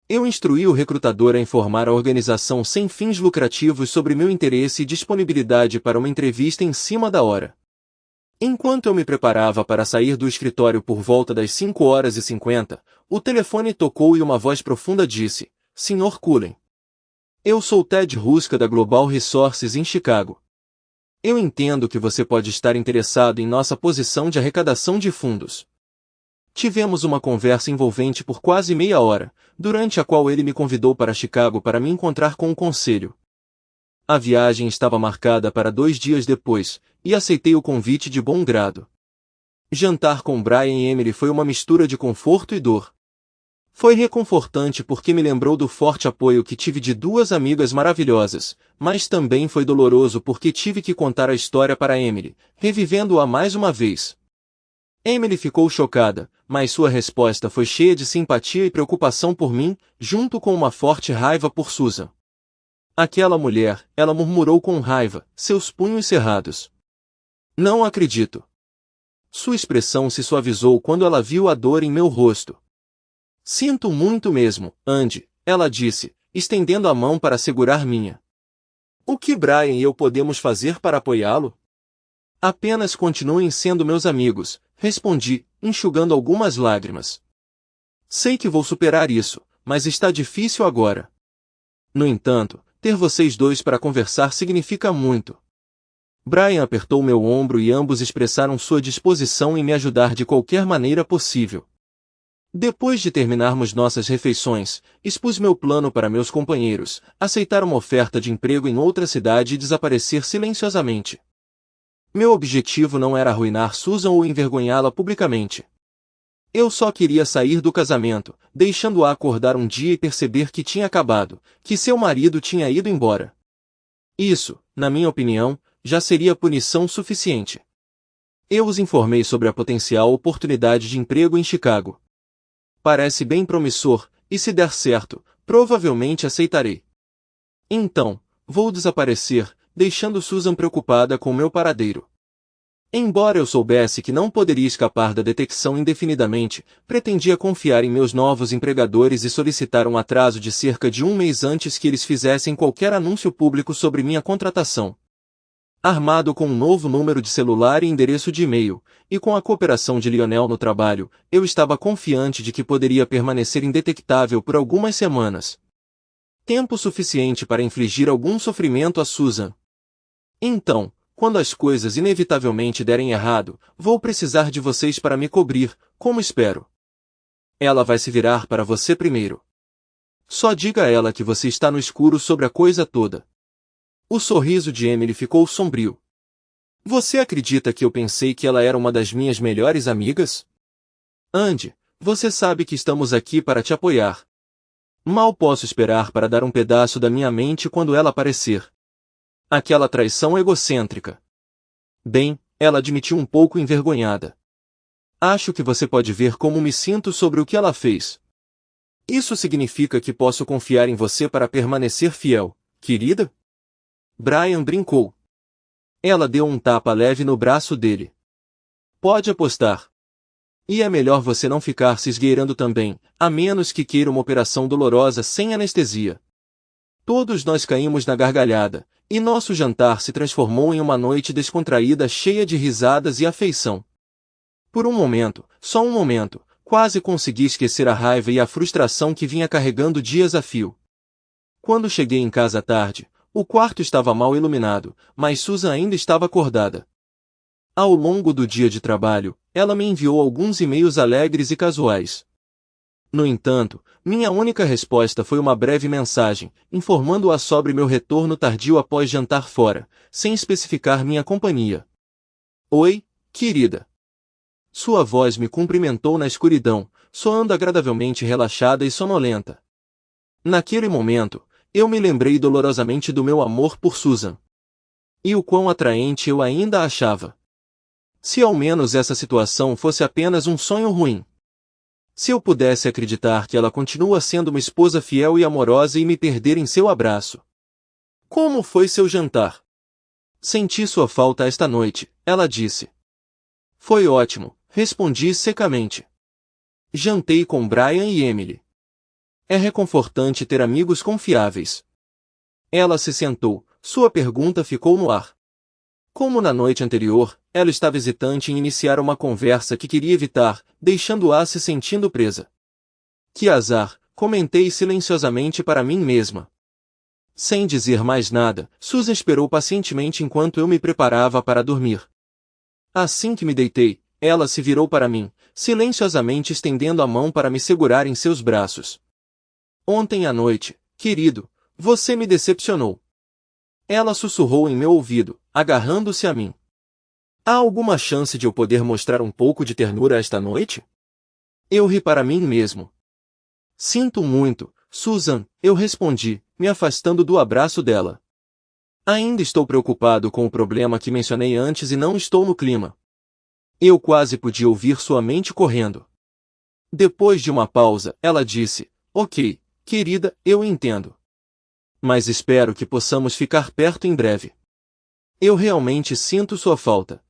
Eu instruí o recrutador a informar a organização sem fins lucrativos sobre meu interesse e disponibilidade para uma entrevista em cima da hora. Enquanto eu me preparava para sair do escritório por volta das 5h50, o telefone tocou e uma voz profunda disse: Sr. Cullen. Eu sou Ted Ruska da Global Resources em Chicago. Eu entendo que você pode estar interessado em nossa posição de arrecadação de fundos. Tivemos uma conversa envolvente por quase meia hora, durante a qual ele me convidou para Chicago para me encontrar com o conselho. A viagem estava marcada para 2 dias depois, e aceitei o convite de bom grado. Jantar com Brian e Emily foi uma mistura de conforto e dor. Foi reconfortante porque me lembrou do forte apoio que tive de 2 amigas maravilhosas, mas também foi doloroso porque tive que contar a história para Emily, revivendo-a mais uma vez. Emily ficou chocada, mas sua resposta foi cheia de simpatia e preocupação por mim, junto com uma forte raiva por Susan. Aquela mulher, ela murmurou com raiva, seus punhos cerrados. Não acredito. Sua expressão se suavizou quando ela viu a dor em meu rosto. Sinto muito mesmo, Andy, ela disse, estendendo a mão para segurar minha. O que Brian e eu podemos fazer para apoiá-lo? Apenas continuem sendo meus amigos, respondi, enxugando algumas lágrimas. Sei que vou superar isso, mas está difícil agora. No entanto, ter vocês dois para conversar significa muito. Brian apertou meu ombro e ambos expressaram sua disposição em me ajudar de qualquer maneira possível. Depois de terminarmos nossas refeições, expus meu plano para meus companheiros, aceitar uma oferta de emprego em outra cidade e desaparecer silenciosamente. Meu objetivo não era arruinar Susan ou envergonhá-la publicamente. Eu só queria sair do casamento, deixando-a acordar um dia e perceber que tinha acabado, que seu marido tinha ido embora. Isso, na minha opinião, já seria punição suficiente. Eu os informei sobre a potencial oportunidade de emprego em Chicago. Parece bem promissor, e se der certo, provavelmente aceitarei. Então, vou desaparecer, deixando Susan preocupada com meu paradeiro. Embora eu soubesse que não poderia escapar da detecção indefinidamente, pretendia confiar em meus novos empregadores e solicitar um atraso de cerca de 1 mês antes que eles fizessem qualquer anúncio público sobre minha contratação. Armado com um novo número de celular e endereço de e-mail, e com a cooperação de Lionel no trabalho, eu estava confiante de que poderia permanecer indetectável por algumas semanas. Tempo suficiente para infligir algum sofrimento a Susan. Então, quando as coisas inevitavelmente derem errado, vou precisar de vocês para me cobrir, como espero. Ela vai se virar para você primeiro. Só diga a ela que você está no escuro sobre a coisa toda. O sorriso de Emily ficou sombrio. Você acredita que eu pensei que ela era uma das minhas melhores amigas? Andy, você sabe que estamos aqui para te apoiar. Mal posso esperar para dar um pedaço da minha mente quando ela aparecer. Aquela traição egocêntrica. Bem, ela admitiu um pouco envergonhada. Acho que você pode ver como me sinto sobre o que ela fez. Isso significa que posso confiar em você para permanecer fiel, querida? Brian brincou. Ela deu um tapa leve no braço dele. Pode apostar. E é melhor você não ficar se esgueirando também, a menos que queira uma operação dolorosa sem anestesia. Todos nós caímos na gargalhada, e nosso jantar se transformou em uma noite descontraída cheia de risadas e afeição. Por um momento, só um momento, quase consegui esquecer a raiva e a frustração que vinha carregando dias a fio. Quando cheguei em casa à tarde, o quarto estava mal iluminado, mas Susan ainda estava acordada. Ao longo do dia de trabalho, ela me enviou alguns e-mails alegres e casuais. No entanto, minha única resposta foi uma breve mensagem, informando-a sobre meu retorno tardio após jantar fora, sem especificar minha companhia. Oi, querida. Sua voz me cumprimentou na escuridão, soando agradavelmente relaxada e sonolenta. Naquele momento, eu me lembrei dolorosamente do meu amor por Susan. E o quão atraente eu ainda a achava. Se ao menos essa situação fosse apenas um sonho ruim. Se eu pudesse acreditar que ela continua sendo uma esposa fiel e amorosa e me perder em seu abraço. Como foi seu jantar? Senti sua falta esta noite, ela disse. Foi ótimo, respondi secamente. Jantei com Brian e Emily. É reconfortante ter amigos confiáveis. Ela se sentou, sua pergunta ficou no ar. Como na noite anterior, ela estava hesitante em iniciar uma conversa que queria evitar, deixando-a se sentindo presa. Que azar, comentei silenciosamente para mim mesma. Sem dizer mais nada, Susan esperou pacientemente enquanto eu me preparava para dormir. Assim que me deitei, ela se virou para mim, silenciosamente estendendo a mão para me segurar em seus braços. Ontem à noite, querido, você me decepcionou. Ela sussurrou em meu ouvido, agarrando-se a mim. Há alguma chance de eu poder mostrar um pouco de ternura esta noite? Eu ri para mim mesmo. Sinto muito, Susan, eu respondi, me afastando do abraço dela. Ainda estou preocupado com o problema que mencionei antes e não estou no clima. Eu quase podia ouvir sua mente correndo. Depois de uma pausa, ela disse, ok, querida, eu entendo. Mas espero que possamos ficar perto em breve. Eu realmente sinto sua falta.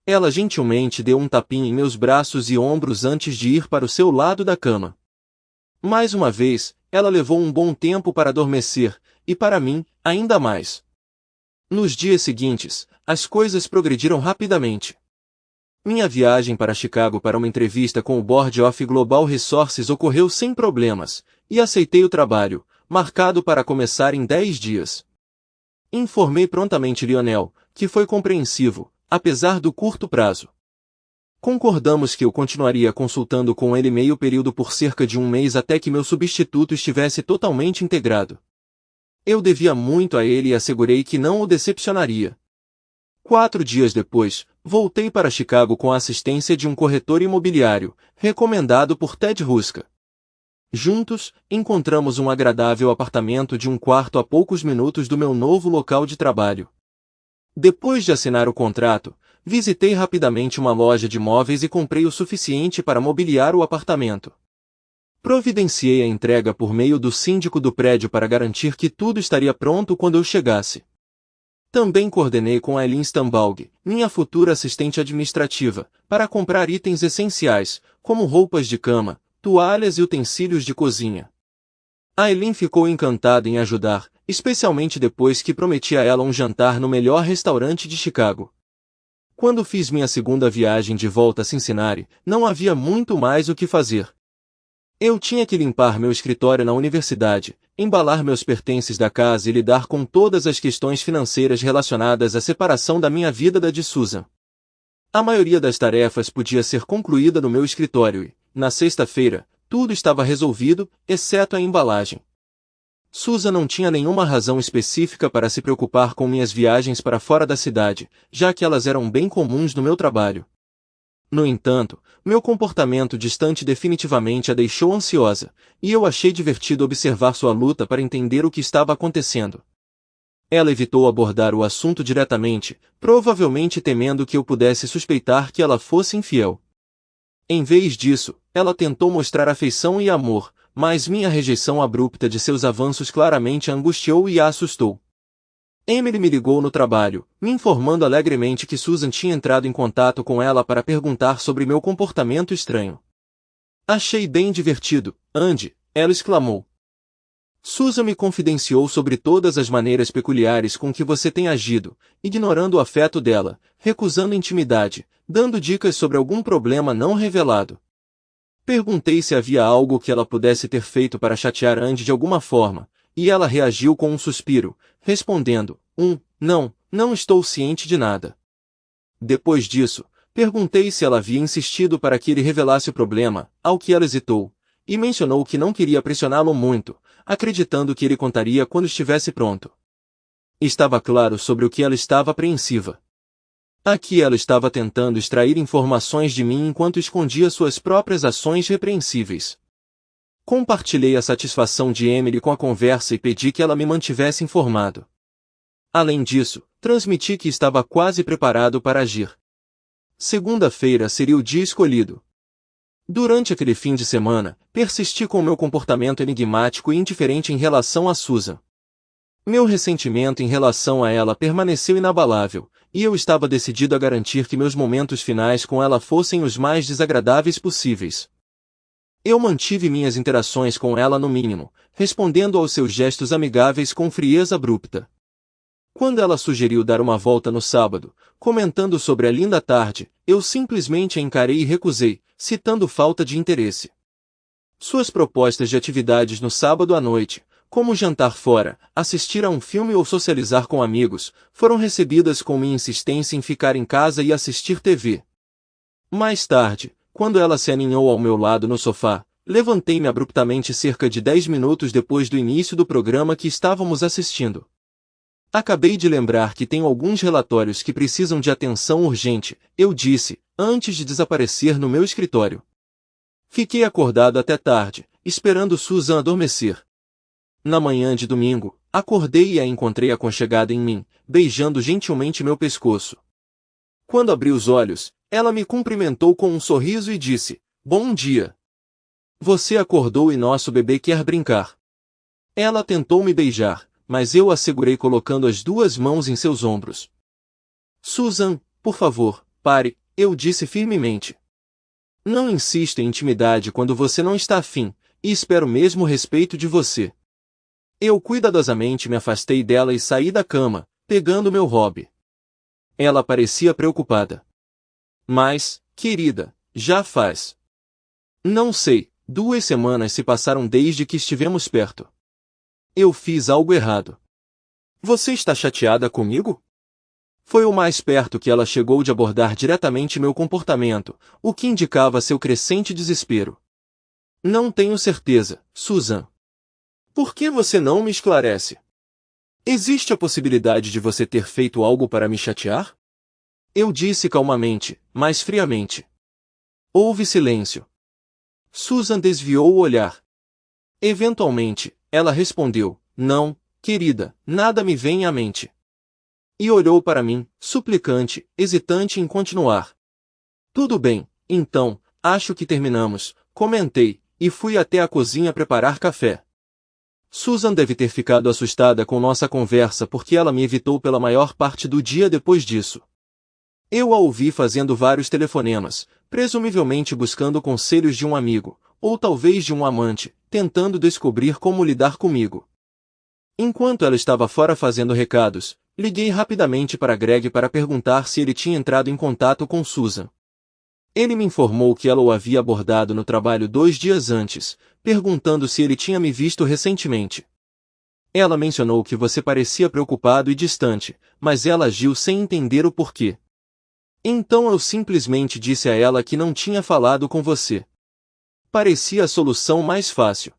Ela gentilmente deu um tapinha em meus braços e ombros antes de ir para o seu lado da cama. Mais uma vez, ela levou um bom tempo para adormecer, e para mim, ainda mais. Nos dias seguintes, as coisas progrediram rapidamente. Minha viagem para Chicago para uma entrevista com o Board of Global Resources ocorreu sem problemas, e aceitei o trabalho, marcado para começar em 10 dias. Informei prontamente Lionel, que foi compreensivo, apesar do curto prazo. Concordamos que eu continuaria consultando com ele meio período por cerca de um mês até que meu substituto estivesse totalmente integrado. Eu devia muito a ele e assegurei que não o decepcionaria. 4 dias depois, voltei para Chicago com a assistência de um corretor imobiliário, recomendado por Ted Ruska. Juntos, encontramos um agradável apartamento de um quarto a poucos minutos do meu novo local de trabalho. Depois de assinar o contrato, visitei rapidamente uma loja de móveis e comprei o suficiente para mobiliar o apartamento. Providenciei a entrega por meio do síndico do prédio para garantir que tudo estaria pronto quando eu chegasse. Também coordenei com Eileen Stambaugh, minha futura assistente administrativa, para comprar itens essenciais, como roupas de cama, toalhas e utensílios de cozinha. Eileen ficou encantada em ajudar, especialmente depois que prometi a ela um jantar no melhor restaurante de Chicago. Quando fiz minha segunda viagem de volta a Cincinnati, não havia muito mais o que fazer. Eu tinha que limpar meu escritório na universidade, embalar meus pertences da casa e lidar com todas as questões financeiras relacionadas à separação da minha vida da de Susan. A maioria das tarefas podia ser concluída no meu escritório e, na sexta-feira, tudo estava resolvido, exceto a embalagem. Susan não tinha nenhuma razão específica para se preocupar com minhas viagens para fora da cidade, já que elas eram bem comuns no meu trabalho. No entanto, meu comportamento distante definitivamente a deixou ansiosa, e eu achei divertido observar sua luta para entender o que estava acontecendo. Ela evitou abordar o assunto diretamente, provavelmente temendo que eu pudesse suspeitar que ela fosse infiel. Em vez disso, ela tentou mostrar afeição e amor, mas minha rejeição abrupta de seus avanços claramente a angustiou e a assustou. Emily me ligou no trabalho, me informando alegremente que Susan tinha entrado em contato com ela para perguntar sobre meu comportamento estranho. Achei bem divertido, Andy, ela exclamou. Susan me confidenciou sobre todas as maneiras peculiares com que você tem agido, ignorando o afeto dela, recusando intimidade, dando dicas sobre algum problema não revelado. Perguntei se havia algo que ela pudesse ter feito para chatear Andy de alguma forma, e ela reagiu com um suspiro, respondendo, não estou ciente de nada. Depois disso, perguntei se ela havia insistido para que ele revelasse o problema, ao que ela hesitou, e mencionou que não queria pressioná-lo muito, acreditando que ele contaria quando estivesse pronto. Estava claro sobre o que ela estava apreensiva. Aqui ela estava tentando extrair informações de mim enquanto escondia suas próprias ações repreensíveis. Compartilhei a satisfação de Emily com a conversa e pedi que ela me mantivesse informado. Além disso, transmiti que estava quase preparado para agir. Segunda-feira seria o dia escolhido. Durante aquele fim de semana, persisti com meu comportamento enigmático e indiferente em relação a Susan. Meu ressentimento em relação a ela permaneceu inabalável, e eu estava decidido a garantir que meus momentos finais com ela fossem os mais desagradáveis possíveis. Eu mantive minhas interações com ela no mínimo, respondendo aos seus gestos amigáveis com frieza abrupta. Quando ela sugeriu dar uma volta no sábado, comentando sobre a linda tarde, eu simplesmente a encarei e recusei, citando falta de interesse. Suas propostas de atividades no sábado à noite, como jantar fora, assistir a um filme ou socializar com amigos, foram recebidas com minha insistência em ficar em casa e assistir TV. Mais tarde, quando ela se aninhou ao meu lado no sofá, levantei-me abruptamente cerca de 10 minutos depois do início do programa que estávamos assistindo. Acabei de lembrar que tenho alguns relatórios que precisam de atenção urgente, eu disse, antes de desaparecer no meu escritório. Fiquei acordado até tarde, esperando Susan adormecer. Na manhã de domingo, acordei e a encontrei aconchegada em mim, beijando gentilmente meu pescoço. Quando abri os olhos, ela me cumprimentou com um sorriso e disse, "Bom dia. Você acordou e nosso bebê quer brincar." Ela tentou me beijar, mas eu a segurei colocando as duas mãos em seus ombros. "Susan, por favor, pare", eu disse firmemente. "Não insista em intimidade quando você não está afim, e espero mesmo o respeito de você." Eu cuidadosamente me afastei dela e saí da cama, pegando meu hobby. Ela parecia preocupada. "Mas, querida, já faz. Não sei, 2 semanas se passaram desde que estivemos perto. Eu fiz algo errado. Você está chateada comigo?" Foi o mais perto que ela chegou de abordar diretamente meu comportamento, o que indicava seu crescente desespero. "Não tenho certeza, Susan. Por que você não me esclarece? Existe a possibilidade de você ter feito algo para me chatear?" Eu disse calmamente, mas friamente. Houve silêncio. Susan desviou o olhar. Eventualmente, ela respondeu, "Não, querida, nada me vem à mente." E olhou para mim, suplicante, hesitante em continuar. "Tudo bem, então, acho que terminamos", comentei, e fui até a cozinha preparar café. Susan deve ter ficado assustada com nossa conversa porque ela me evitou pela maior parte do dia depois disso. Eu a ouvi fazendo vários telefonemas, presumivelmente buscando conselhos de um amigo, ou talvez de um amante, tentando descobrir como lidar comigo. Enquanto ela estava fora fazendo recados, liguei rapidamente para Greg para perguntar se ele tinha entrado em contato com Susan. Ele me informou que ela o havia abordado no trabalho 2 dias antes, perguntando se ele tinha me visto recentemente. Ela mencionou que você parecia preocupado e distante, mas ela agiu sem entender o porquê. Então eu simplesmente disse a ela que não tinha falado com você. Parecia a solução mais fácil.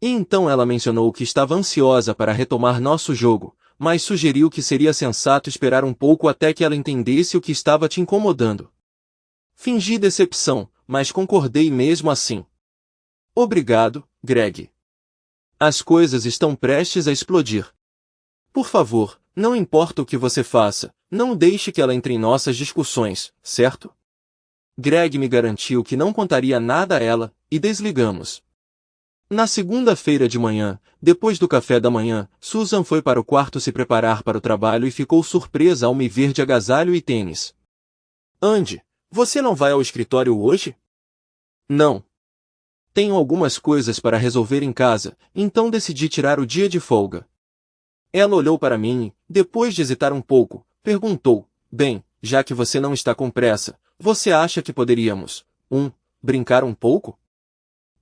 E então ela mencionou que estava ansiosa para retomar nosso jogo, mas sugeriu que seria sensato esperar um pouco até que ela entendesse o que estava te incomodando. Fingi decepção, mas concordei mesmo assim. Obrigado, Greg. As coisas estão prestes a explodir. Por favor, não importa o que você faça, não deixe que ela entre em nossas discussões, certo? Greg me garantiu que não contaria nada a ela, e desligamos. Na segunda-feira de manhã, depois do café da manhã, Susan foi para o quarto se preparar para o trabalho e ficou surpresa ao me ver de agasalho e tênis. Andy, você não vai ao escritório hoje? Não. Tenho algumas coisas para resolver em casa, então decidi tirar o dia de folga. Ela olhou para mim e, depois de hesitar um pouco, perguntou, bem, já que você não está com pressa, você acha que poderíamos, brincar um pouco?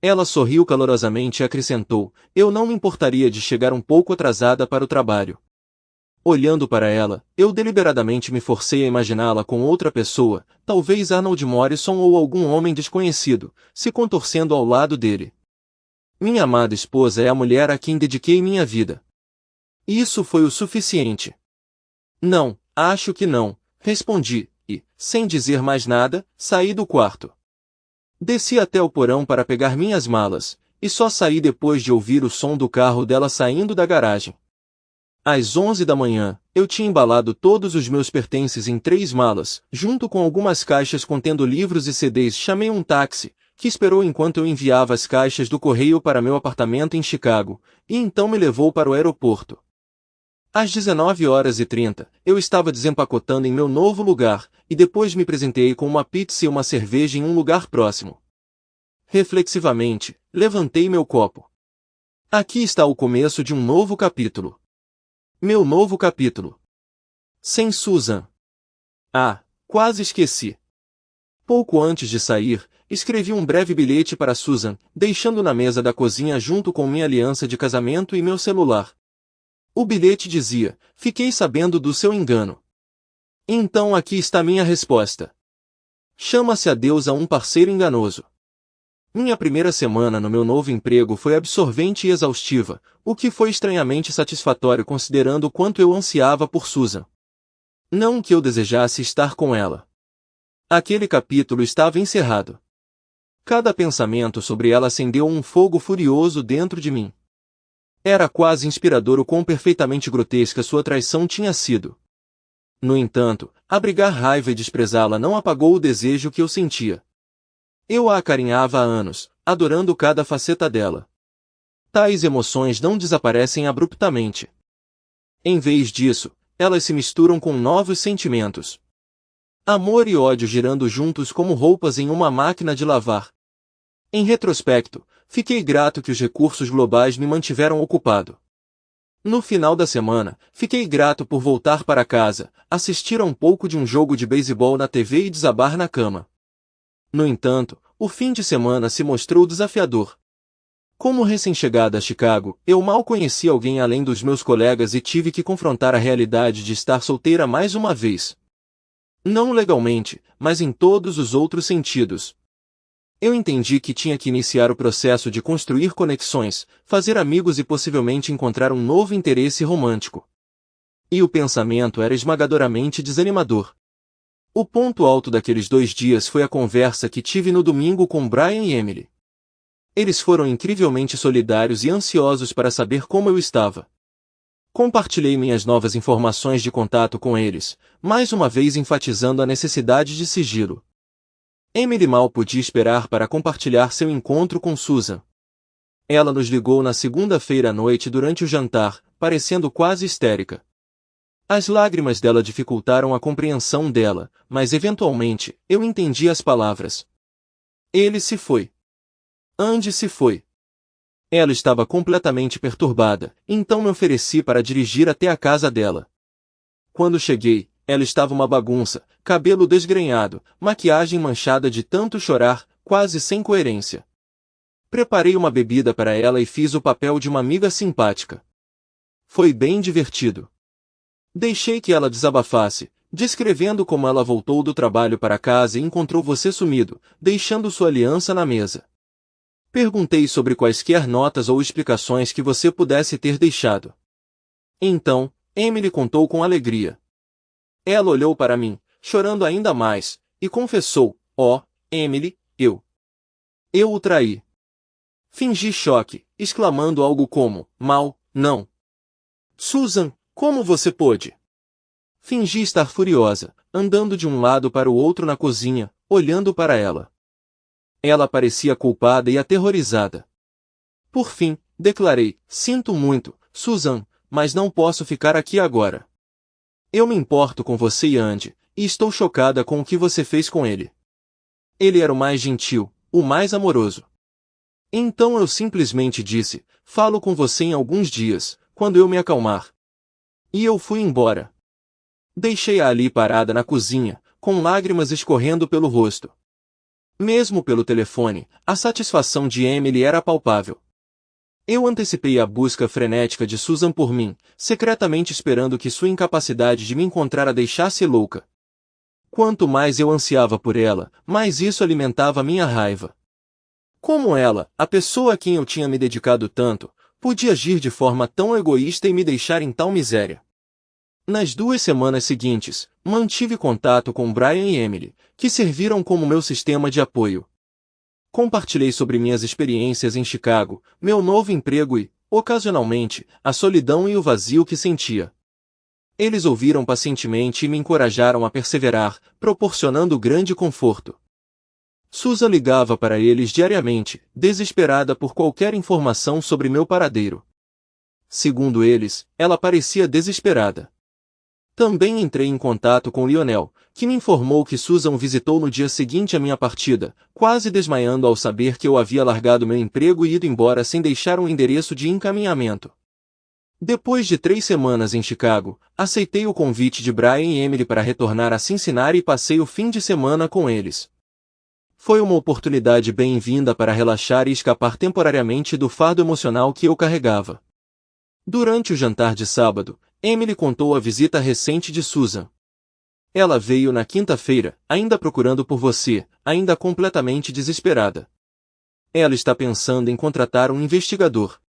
Ela sorriu calorosamente e acrescentou, eu não me importaria de chegar um pouco atrasada para o trabalho. Olhando para ela, eu deliberadamente me forcei a imaginá-la com outra pessoa, talvez Arnold Morrison ou algum homem desconhecido, se contorcendo ao lado dele. Minha amada esposa é a mulher a quem dediquei minha vida. Isso foi o suficiente. Não, acho que não, respondi, e, sem dizer mais nada, saí do quarto. Desci até o porão para pegar minhas malas, e só saí depois de ouvir o som do carro dela saindo da garagem. Às 11 da manhã, eu tinha embalado todos os meus pertences em 3 malas, junto com algumas caixas contendo livros e CDs. Chamei um táxi, que esperou enquanto eu enviava as caixas do correio para meu apartamento em Chicago, e então me levou para o aeroporto. Às 19h30, eu estava desempacotando em meu novo lugar, e depois me presenteei com uma pizza e uma cerveja em um lugar próximo. Reflexivamente, levantei meu copo. Aqui está o começo de um novo capítulo. Meu novo capítulo. Sem Susan. Ah, quase esqueci. Pouco antes de sair, escrevi um breve bilhete para Susan, deixando na mesa da cozinha junto com minha aliança de casamento e meu celular. O bilhete dizia, fiquei sabendo do seu engano. Então aqui está minha resposta. Chama-se adeus a um parceiro enganoso. Minha primeira semana no meu novo emprego foi absorvente e exaustiva, o que foi estranhamente satisfatório considerando o quanto eu ansiava por Susan. Não que eu desejasse estar com ela. Aquele capítulo estava encerrado. Cada pensamento sobre ela acendeu um fogo furioso dentro de mim. Era quase inspirador o quão perfeitamente grotesca sua traição tinha sido. No entanto, abrigar raiva e desprezá-la não apagou o desejo que eu sentia. Eu a acarinhava há anos, adorando cada faceta dela. Tais emoções não desaparecem abruptamente. Em vez disso, elas se misturam com novos sentimentos. Amor e ódio girando juntos como roupas em uma máquina de lavar. Em retrospecto, fiquei grato que os recursos globais me mantiveram ocupado. No final da semana, fiquei grato por voltar para casa, assistir a um pouco de um jogo de beisebol na TV e desabar na cama. No entanto, o fim de semana se mostrou desafiador. Como recém-chegada a Chicago, eu mal conhecia alguém além dos meus colegas e tive que confrontar a realidade de estar solteira mais uma vez. Não legalmente, mas em todos os outros sentidos. Eu entendi que tinha que iniciar o processo de construir conexões, fazer amigos e possivelmente encontrar um novo interesse romântico. E o pensamento era esmagadoramente desanimador. O ponto alto daqueles 2 dias foi a conversa que tive no domingo com Brian e Emily. Eles foram incrivelmente solidários e ansiosos para saber como eu estava. Compartilhei minhas novas informações de contato com eles, mais uma vez enfatizando a necessidade de sigilo. Emily mal podia esperar para compartilhar seu encontro com Susan. Ela nos ligou na segunda-feira à noite durante o jantar, parecendo quase histérica. As lágrimas dela dificultaram a compreensão dela, mas eventualmente, eu entendi as palavras. Ele se foi. Andy se foi. Ela estava completamente perturbada, então me ofereci para dirigir até a casa dela. Quando cheguei, ela estava uma bagunça, cabelo desgrenhado, maquiagem manchada de tanto chorar, quase sem coerência. Preparei uma bebida para ela e fiz o papel de uma amiga simpática. Foi bem divertido. Deixei que ela desabafasse, descrevendo como ela voltou do trabalho para casa e encontrou você sumido, deixando sua aliança na mesa. Perguntei sobre quaisquer notas ou explicações que você pudesse ter deixado. Então, Emily contou com alegria. Ela olhou para mim, chorando ainda mais, e confessou, Emily, eu o traí. Fingi choque, exclamando algo como, mal, não. Susan, como você pôde? Fingi estar furiosa, andando de um lado para o outro na cozinha, olhando para ela. Ela parecia culpada e aterrorizada. Por fim, declarei, sinto muito, Susan, mas não posso ficar aqui agora. Eu me importo com você e Andy, e estou chocada com o que você fez com ele. Ele era o mais gentil, o mais amoroso. Então eu simplesmente disse, falo com você em alguns dias, quando eu me acalmar. E eu fui embora. Deixei-a ali parada na cozinha, com lágrimas escorrendo pelo rosto. Mesmo pelo telefone, a satisfação de Emily era palpável. Eu antecipei a busca frenética de Susan por mim, secretamente esperando que sua incapacidade de me encontrar a deixasse louca. Quanto mais eu ansiava por ela, mais isso alimentava minha raiva. Como ela, a pessoa a quem eu tinha me dedicado tanto, podia agir de forma tão egoísta e me deixar em tal miséria? Nas 2 semanas seguintes, mantive contato com Brian e Emily, que serviram como meu sistema de apoio. Compartilhei sobre minhas experiências em Chicago, meu novo emprego e, ocasionalmente, a solidão e o vazio que sentia. Eles ouviram pacientemente e me encorajaram a perseverar, proporcionando grande conforto. Susan ligava para eles diariamente, desesperada por qualquer informação sobre meu paradeiro. Segundo eles, ela parecia desesperada. Também entrei em contato com Lionel, que me informou que Susan o visitou no dia seguinte à minha partida, quase desmaiando ao saber que eu havia largado meu emprego e ido embora sem deixar um endereço de encaminhamento. Depois de 3 semanas em Chicago, aceitei o convite de Brian e Emily para retornar a Cincinnati e passei o fim de semana com eles. Foi uma oportunidade bem-vinda para relaxar e escapar temporariamente do fardo emocional que eu carregava. Durante o jantar de sábado, Emily contou a visita recente de Susan. Ela veio na quinta-feira, ainda procurando por você, ainda completamente desesperada. Ela está pensando em contratar um investigador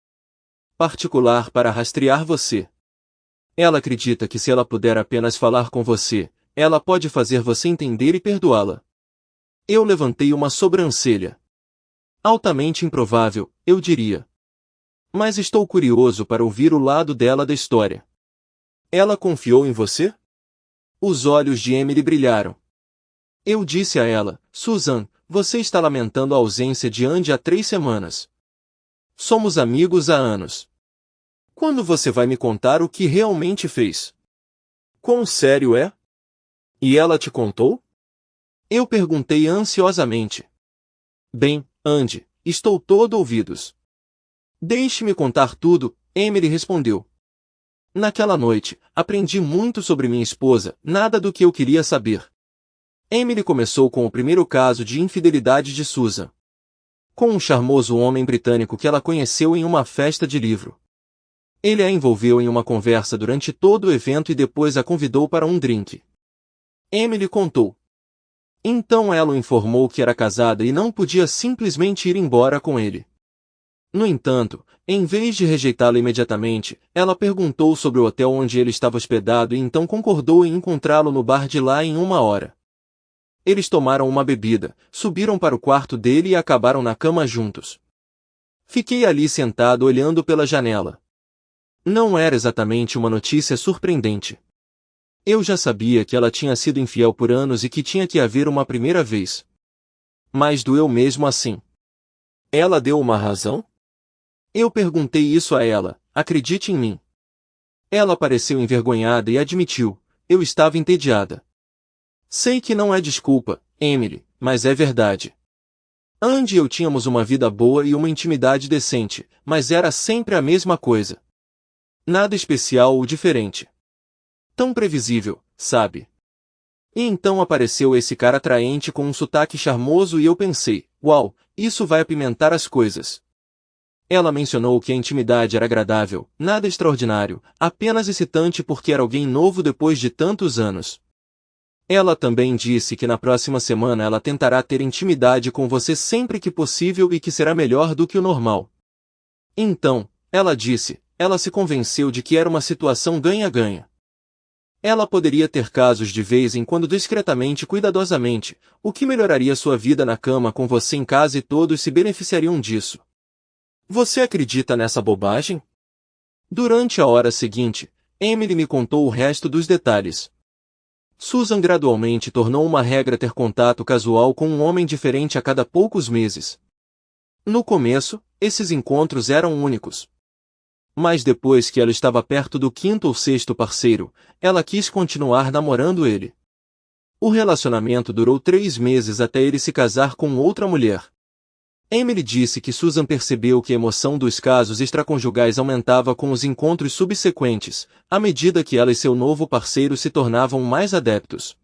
particular para rastrear você. Ela acredita que se ela puder apenas falar com você, ela pode fazer você entender e perdoá-la. Eu levantei uma sobrancelha. Altamente improvável, eu diria. Mas estou curioso para ouvir o lado dela da história. Ela confiou em você? Os olhos de Emily brilharam. Eu disse a ela, Susan, você está lamentando a ausência de Andy há 3 semanas. Somos amigos há anos. Quando você vai me contar o que realmente fez? Quão sério é? E ela te contou? Eu perguntei ansiosamente. Bem, Andy, estou todo ouvidos. Deixe-me contar tudo, Emily respondeu. Naquela noite, aprendi muito sobre minha esposa, nada do que eu queria saber. Emily começou com o primeiro caso de infidelidade de Susan. Com um charmoso homem britânico que ela conheceu em uma festa de livro. Ele a envolveu em uma conversa durante todo o evento e depois a convidou para um drink. Emily contou. Então ela o informou que era casada e não podia simplesmente ir embora com ele. No entanto, em vez de rejeitá-lo imediatamente, ela perguntou sobre o hotel onde ele estava hospedado e então concordou em encontrá-lo no bar de lá em 1 hora. Eles tomaram uma bebida, subiram para o quarto dele e acabaram na cama juntos. Fiquei ali sentado olhando pela janela. Não era exatamente uma notícia surpreendente. Eu já sabia que ela tinha sido infiel por anos e que tinha que haver uma primeira vez. Mas doeu mesmo assim. Ela deu uma razão? Eu perguntei isso a ela, acredite em mim. Ela pareceu envergonhada e admitiu, eu estava entediada. Sei que não é desculpa, Emily, mas é verdade. Andy e eu tínhamos uma vida boa e uma intimidade decente, mas era sempre a mesma coisa. Nada especial ou diferente. Tão previsível, sabe? E então apareceu esse cara atraente com um sotaque charmoso e eu pensei, uau, isso vai apimentar as coisas. Ela mencionou que a intimidade era agradável, nada extraordinário, apenas excitante porque era alguém novo depois de tantos anos. Ela também disse que na próxima semana ela tentará ter intimidade com você sempre que possível e que será melhor do que o normal. Então, ela disse, ela se convenceu de que era uma situação ganha-ganha. Ela poderia ter casos de vez em quando discretamente e cuidadosamente, o que melhoraria sua vida na cama com você em casa e todos se beneficiariam disso. Você acredita nessa bobagem? Durante a hora seguinte, Emily me contou o resto dos detalhes. Susan gradualmente tornou uma regra ter contato casual com um homem diferente a cada poucos meses. No começo, Esses encontros eram únicos. Mas depois que ela estava perto do quinto ou sexto parceiro, ela quis continuar namorando ele. O relacionamento durou 3 meses até ele se casar com outra mulher. Emily disse que Susan percebeu que a emoção dos casos extraconjugais aumentava com os encontros subsequentes, à medida que ela e seu novo parceiro se tornavam mais adeptos.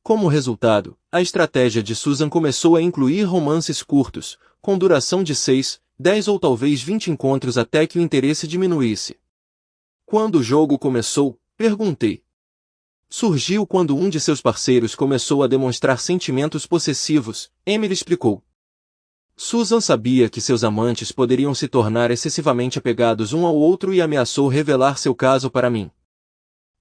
Como resultado, a estratégia de Susan começou a incluir romances curtos, com duração de 6, 10 ou talvez 20 encontros até que o interesse diminuísse. Quando o jogo começou, perguntei. Surgiu quando um de seus parceiros começou a demonstrar sentimentos possessivos, Emily explicou. Susan sabia que seus amantes poderiam se tornar excessivamente apegados um ao outro e ameaçou revelar seu caso para mim.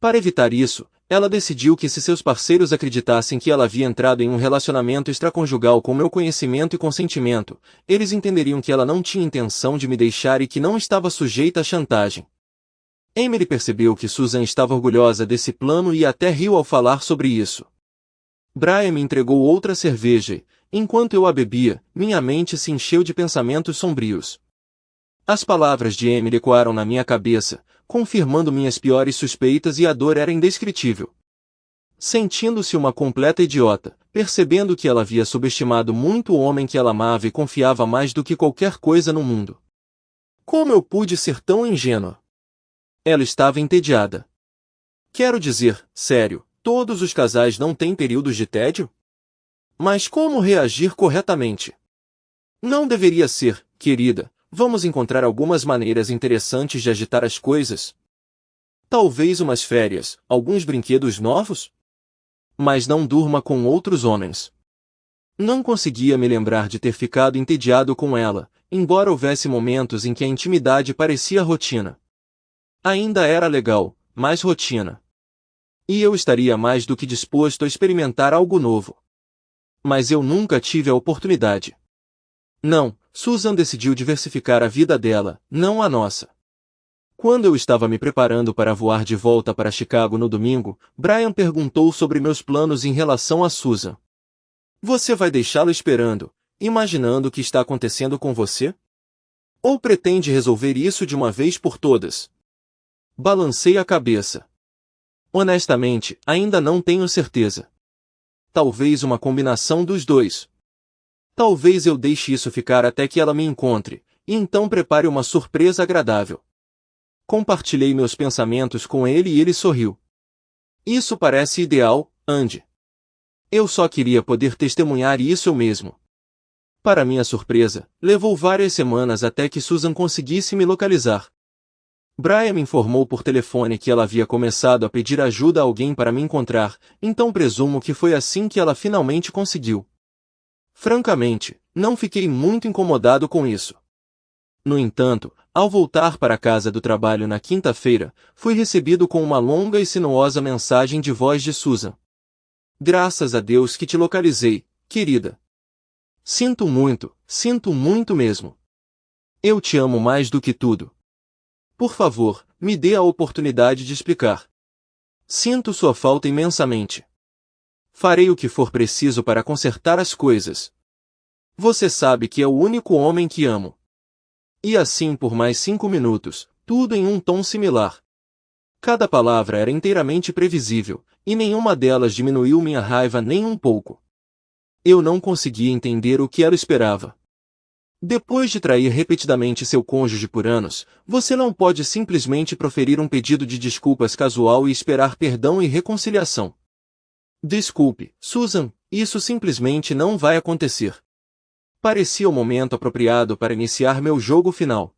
Para evitar isso, ela decidiu que se seus parceiros acreditassem que ela havia entrado em um relacionamento extraconjugal com meu conhecimento e consentimento, eles entenderiam que ela não tinha intenção de me deixar e que não estava sujeita à chantagem. Emily percebeu que Susan estava orgulhosa desse plano e até riu ao falar sobre isso. Brian me entregou outra cerveja e, enquanto eu a bebia, minha mente se encheu de pensamentos sombrios. As palavras de Emily ecoaram na minha cabeça, confirmando minhas piores suspeitas e a dor era indescritível. Sentindo-se uma completa idiota, percebendo que ela havia subestimado muito o homem que ela amava e confiava mais do que qualquer coisa no mundo. Como eu pude ser tão ingênua? Ela estava entediada. Quero dizer, sério, todos os casais não têm períodos de tédio? Mas como reagir corretamente? Não deveria ser, querida, vamos encontrar algumas maneiras interessantes de agitar as coisas? Talvez umas férias, alguns brinquedos novos? Mas não durma com outros homens. Não conseguia me lembrar de ter ficado entediado com ela, embora houvesse momentos em que a intimidade parecia rotina. Ainda era legal, mas rotina. E eu estaria mais do que disposto a experimentar algo novo. Mas eu nunca tive a oportunidade. Não, Susan decidiu diversificar a vida dela, não a nossa. Quando eu estava me preparando para voar de volta para Chicago no domingo, Brian perguntou sobre meus planos em relação a Susan. Você vai deixá-la esperando, imaginando o que está acontecendo com você? Ou pretende resolver isso de uma vez por todas? Balancei a cabeça. Honestamente, ainda não tenho certeza. Talvez uma combinação dos dois. Talvez eu deixe isso ficar até que ela me encontre, e então prepare uma surpresa agradável. Compartilhei meus pensamentos com ele e ele sorriu. Isso parece ideal, Andy. Eu só queria poder testemunhar isso eu mesmo. Para minha surpresa, levou várias semanas até que Susan conseguisse me localizar. Brian me informou por telefone que ela havia começado a pedir ajuda a alguém para me encontrar, então presumo que foi assim que ela finalmente conseguiu. Francamente, não fiquei muito incomodado com isso. No entanto, ao voltar para a casa do trabalho na quinta-feira, fui recebido com uma longa e sinuosa mensagem de voz de Susan. Graças a Deus que te localizei, querida. Sinto muito mesmo. Eu te amo mais do que tudo. Por favor, me dê a oportunidade de explicar. Sinto sua falta imensamente. Farei o que for preciso para consertar as coisas. Você sabe que é o único homem que amo. E assim por mais 5 minutos, tudo em um tom similar. Cada palavra era inteiramente previsível, e nenhuma delas diminuiu minha raiva nem um pouco. Eu não conseguia entender o que ela esperava. Depois de trair repetidamente seu cônjuge por anos, você não pode simplesmente proferir um pedido de desculpas casual e esperar perdão e reconciliação. Desculpe, Susan, isso simplesmente não vai acontecer. Parecia o momento apropriado para iniciar meu jogo final.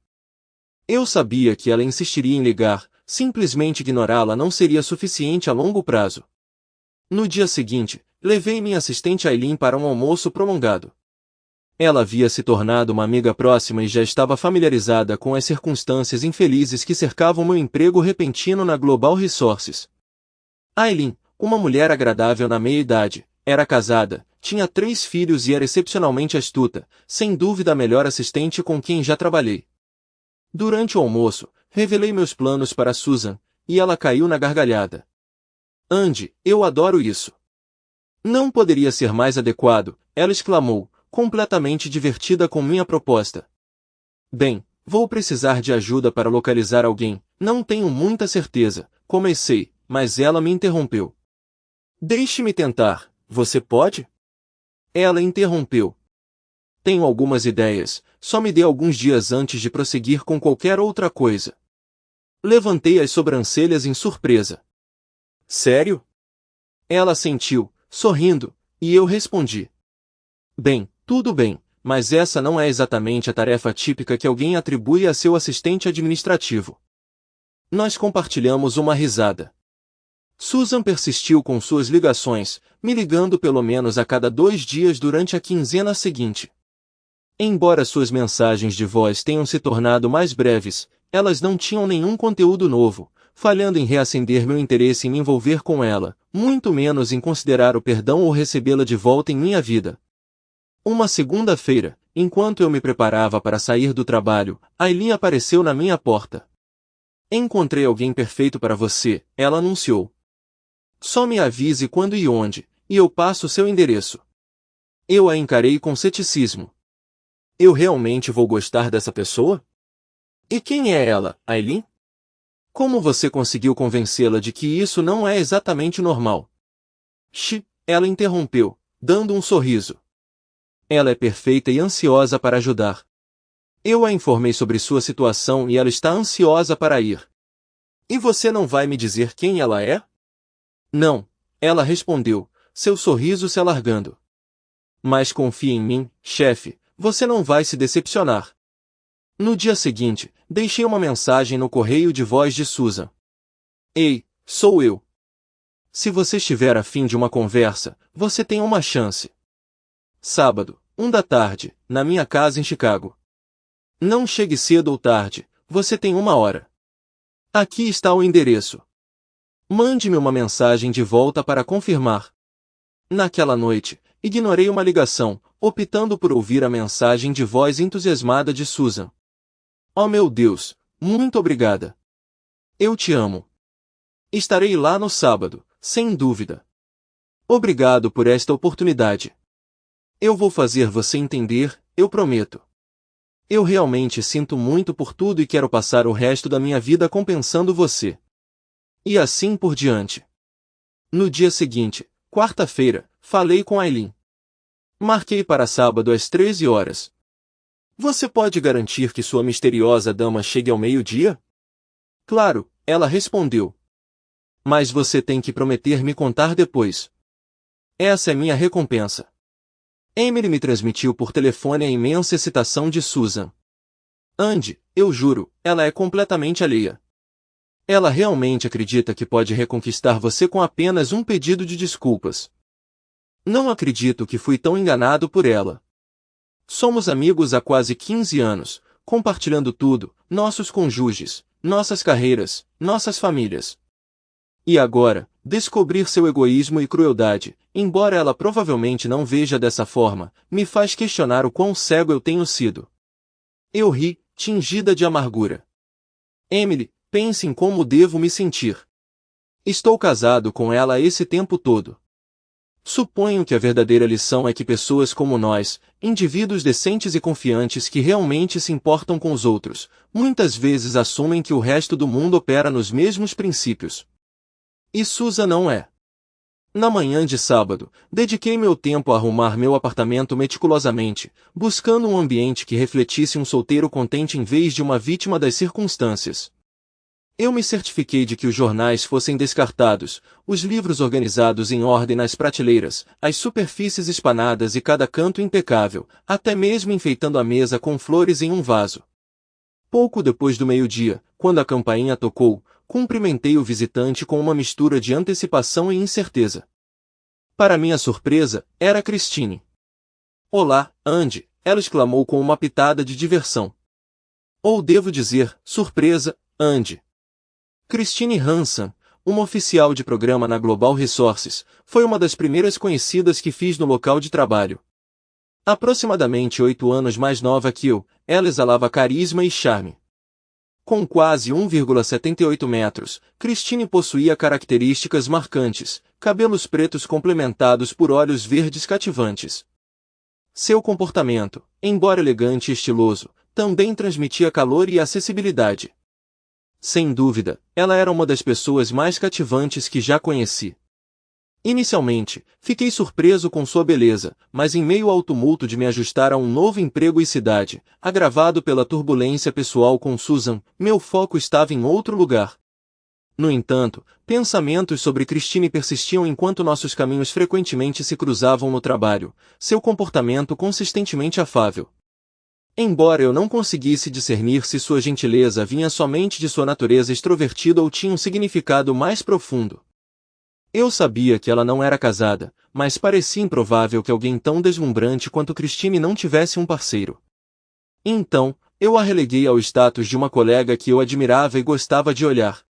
Eu sabia que ela insistiria em ligar, simplesmente ignorá-la não seria suficiente a longo prazo. No dia seguinte, levei minha assistente Aileen para um almoço prolongado. Ela havia se tornado uma amiga próxima e já estava familiarizada com as circunstâncias infelizes que cercavam meu emprego repentino na Global Resources. Aileen, uma mulher agradável na meia-idade, era casada, tinha 3 filhos e era excepcionalmente astuta, sem dúvida a melhor assistente com quem já trabalhei. Durante o almoço, revelei meus planos para Susan, e ela caiu na gargalhada. Andy, eu adoro isso. Não poderia ser mais adequado, ela exclamou, completamente divertida com minha proposta. Bem, vou precisar de ajuda para localizar alguém, não tenho muita certeza, comecei, mas ela me interrompeu. Deixe-me tentar, você pode? Ela interrompeu. Tenho algumas ideias, só me dê alguns dias antes de prosseguir com qualquer outra coisa. Levantei as sobrancelhas em surpresa. Sério? Ela assentiu, sorrindo, e eu respondi. Bem, tudo bem, mas essa não é exatamente a tarefa típica que alguém atribui a seu assistente administrativo. Nós compartilhamos uma risada. Susan persistiu com suas ligações, me ligando pelo menos a cada 2 dias durante a quinzena seguinte. Embora suas mensagens de voz tenham se tornado mais breves, elas não tinham nenhum conteúdo novo, falhando em reacender meu interesse em me envolver com ela, muito menos em considerar o perdão ou recebê-la de volta em minha vida. Uma segunda-feira, enquanto eu me preparava para sair do trabalho, Aileen apareceu na minha porta. Encontrei alguém perfeito para você, ela anunciou. Só me avise quando e onde, e eu passo seu endereço. Eu a encarei com ceticismo. Eu realmente vou gostar dessa pessoa? E quem é ela, Aileen? Como você conseguiu convencê-la de que isso não é exatamente normal? Ela interrompeu, dando um sorriso. Ela é perfeita e ansiosa para ajudar. Eu a informei sobre sua situação e ela está ansiosa para ir. E você não vai me dizer quem ela é? Não, ela respondeu, seu sorriso se alargando. Mas confie em mim, chefe, você não vai se decepcionar. No dia seguinte, deixei uma mensagem no correio de voz de Susan. Ei, sou eu. Se você estiver a fim de uma conversa, você tem uma chance. Sábado, 1 da tarde, na minha casa em Chicago. Não chegue cedo ou tarde, você tem 1 hora. Aqui está o endereço. Mande-me uma mensagem de volta para confirmar. Naquela noite, ignorei uma ligação, optando por ouvir a mensagem de voz entusiasmada de Susan. Oh meu Deus, muito obrigada. Eu te amo. Estarei lá no sábado, sem dúvida. Obrigado por esta oportunidade. Eu vou fazer você entender, eu prometo. Eu realmente sinto muito por tudo e quero passar o resto da minha vida compensando você. E assim por diante. No dia seguinte, quarta-feira, falei com Aileen. Marquei para sábado às 13 horas. Você pode garantir que sua misteriosa dama chegue ao meio-dia? Claro, ela respondeu. Mas você tem que prometer me contar depois. Essa é minha recompensa. Emily me transmitiu por telefone a imensa excitação de Susan. Andy, eu juro, ela é completamente alheia. Ela realmente acredita que pode reconquistar você com apenas um pedido de desculpas. Não acredito que fui tão enganado por ela. Somos amigos há quase 15 anos, compartilhando tudo, nossos cônjuges, nossas carreiras, nossas famílias. E agora, descobrir seu egoísmo e crueldade, embora ela provavelmente não veja dessa forma, me faz questionar o quão cego eu tenho sido. Eu ri, tingida de amargura. Emily, pense em como devo me sentir. Estou casado com ela esse tempo todo. Suponho que a verdadeira lição é que pessoas como nós, indivíduos decentes e confiantes que realmente se importam com os outros, muitas vezes assumem que o resto do mundo opera nos mesmos princípios. E Susan não é. Na manhã de sábado, dediquei meu tempo a arrumar meu apartamento meticulosamente, buscando um ambiente que refletisse um solteiro contente em vez de uma vítima das circunstâncias. Eu me certifiquei de que os jornais fossem descartados, os livros organizados em ordem nas prateleiras, as superfícies espanadas e cada canto impecável, até mesmo enfeitando a mesa com flores em um vaso. Pouco depois do meio-dia, quando a campainha tocou, cumprimentei o visitante com uma mistura de antecipação e incerteza. Para minha surpresa, era Christine. Olá, Andy, ela exclamou com uma pitada de diversão. Ou devo dizer, surpresa, Andy. Christine Hansen, uma oficial de programa na Global Resources, foi uma das primeiras conhecidas que fiz no local de trabalho. Aproximadamente 8 anos mais nova que eu, ela exalava carisma e charme. Com quase 1,78 metros, Christine possuía características marcantes, cabelos pretos complementados por olhos verdes cativantes. Seu comportamento, embora elegante e estiloso, Também transmitia calor e acessibilidade. Sem dúvida, ela era uma das pessoas mais cativantes que já conheci. Inicialmente, fiquei surpreso com sua beleza, mas em meio ao tumulto de me ajustar a um novo emprego e cidade, agravado pela turbulência pessoal com Susan, meu foco estava em outro lugar. No entanto, pensamentos sobre Christine persistiam enquanto nossos caminhos frequentemente se cruzavam no trabalho, seu comportamento consistentemente afável. Embora eu não conseguisse discernir se sua gentileza vinha somente de sua natureza extrovertida ou tinha um significado mais profundo. Eu sabia que ela não era casada, mas parecia improvável que alguém tão deslumbrante quanto Christine não tivesse um parceiro. Então, eu a releguei ao status de uma colega que eu admirava e gostava de olhar.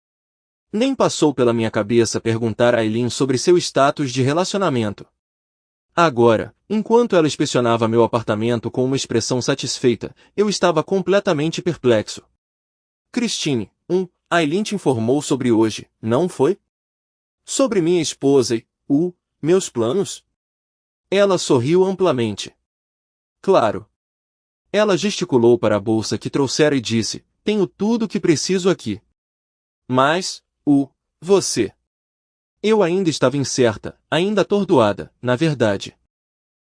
Nem passou pela minha cabeça perguntar a Eileen sobre seu status de relacionamento. Agora, enquanto ela inspecionava meu apartamento com uma expressão satisfeita, eu estava completamente perplexo. Christine, Eileen te informou sobre hoje, não foi? Sobre minha esposa e, meus planos? Ela sorriu amplamente. Claro. Ela gesticulou para a bolsa que trouxera e disse, tenho tudo o que preciso aqui. Mas, você. Eu ainda estava incerta, ainda atordoada, na verdade.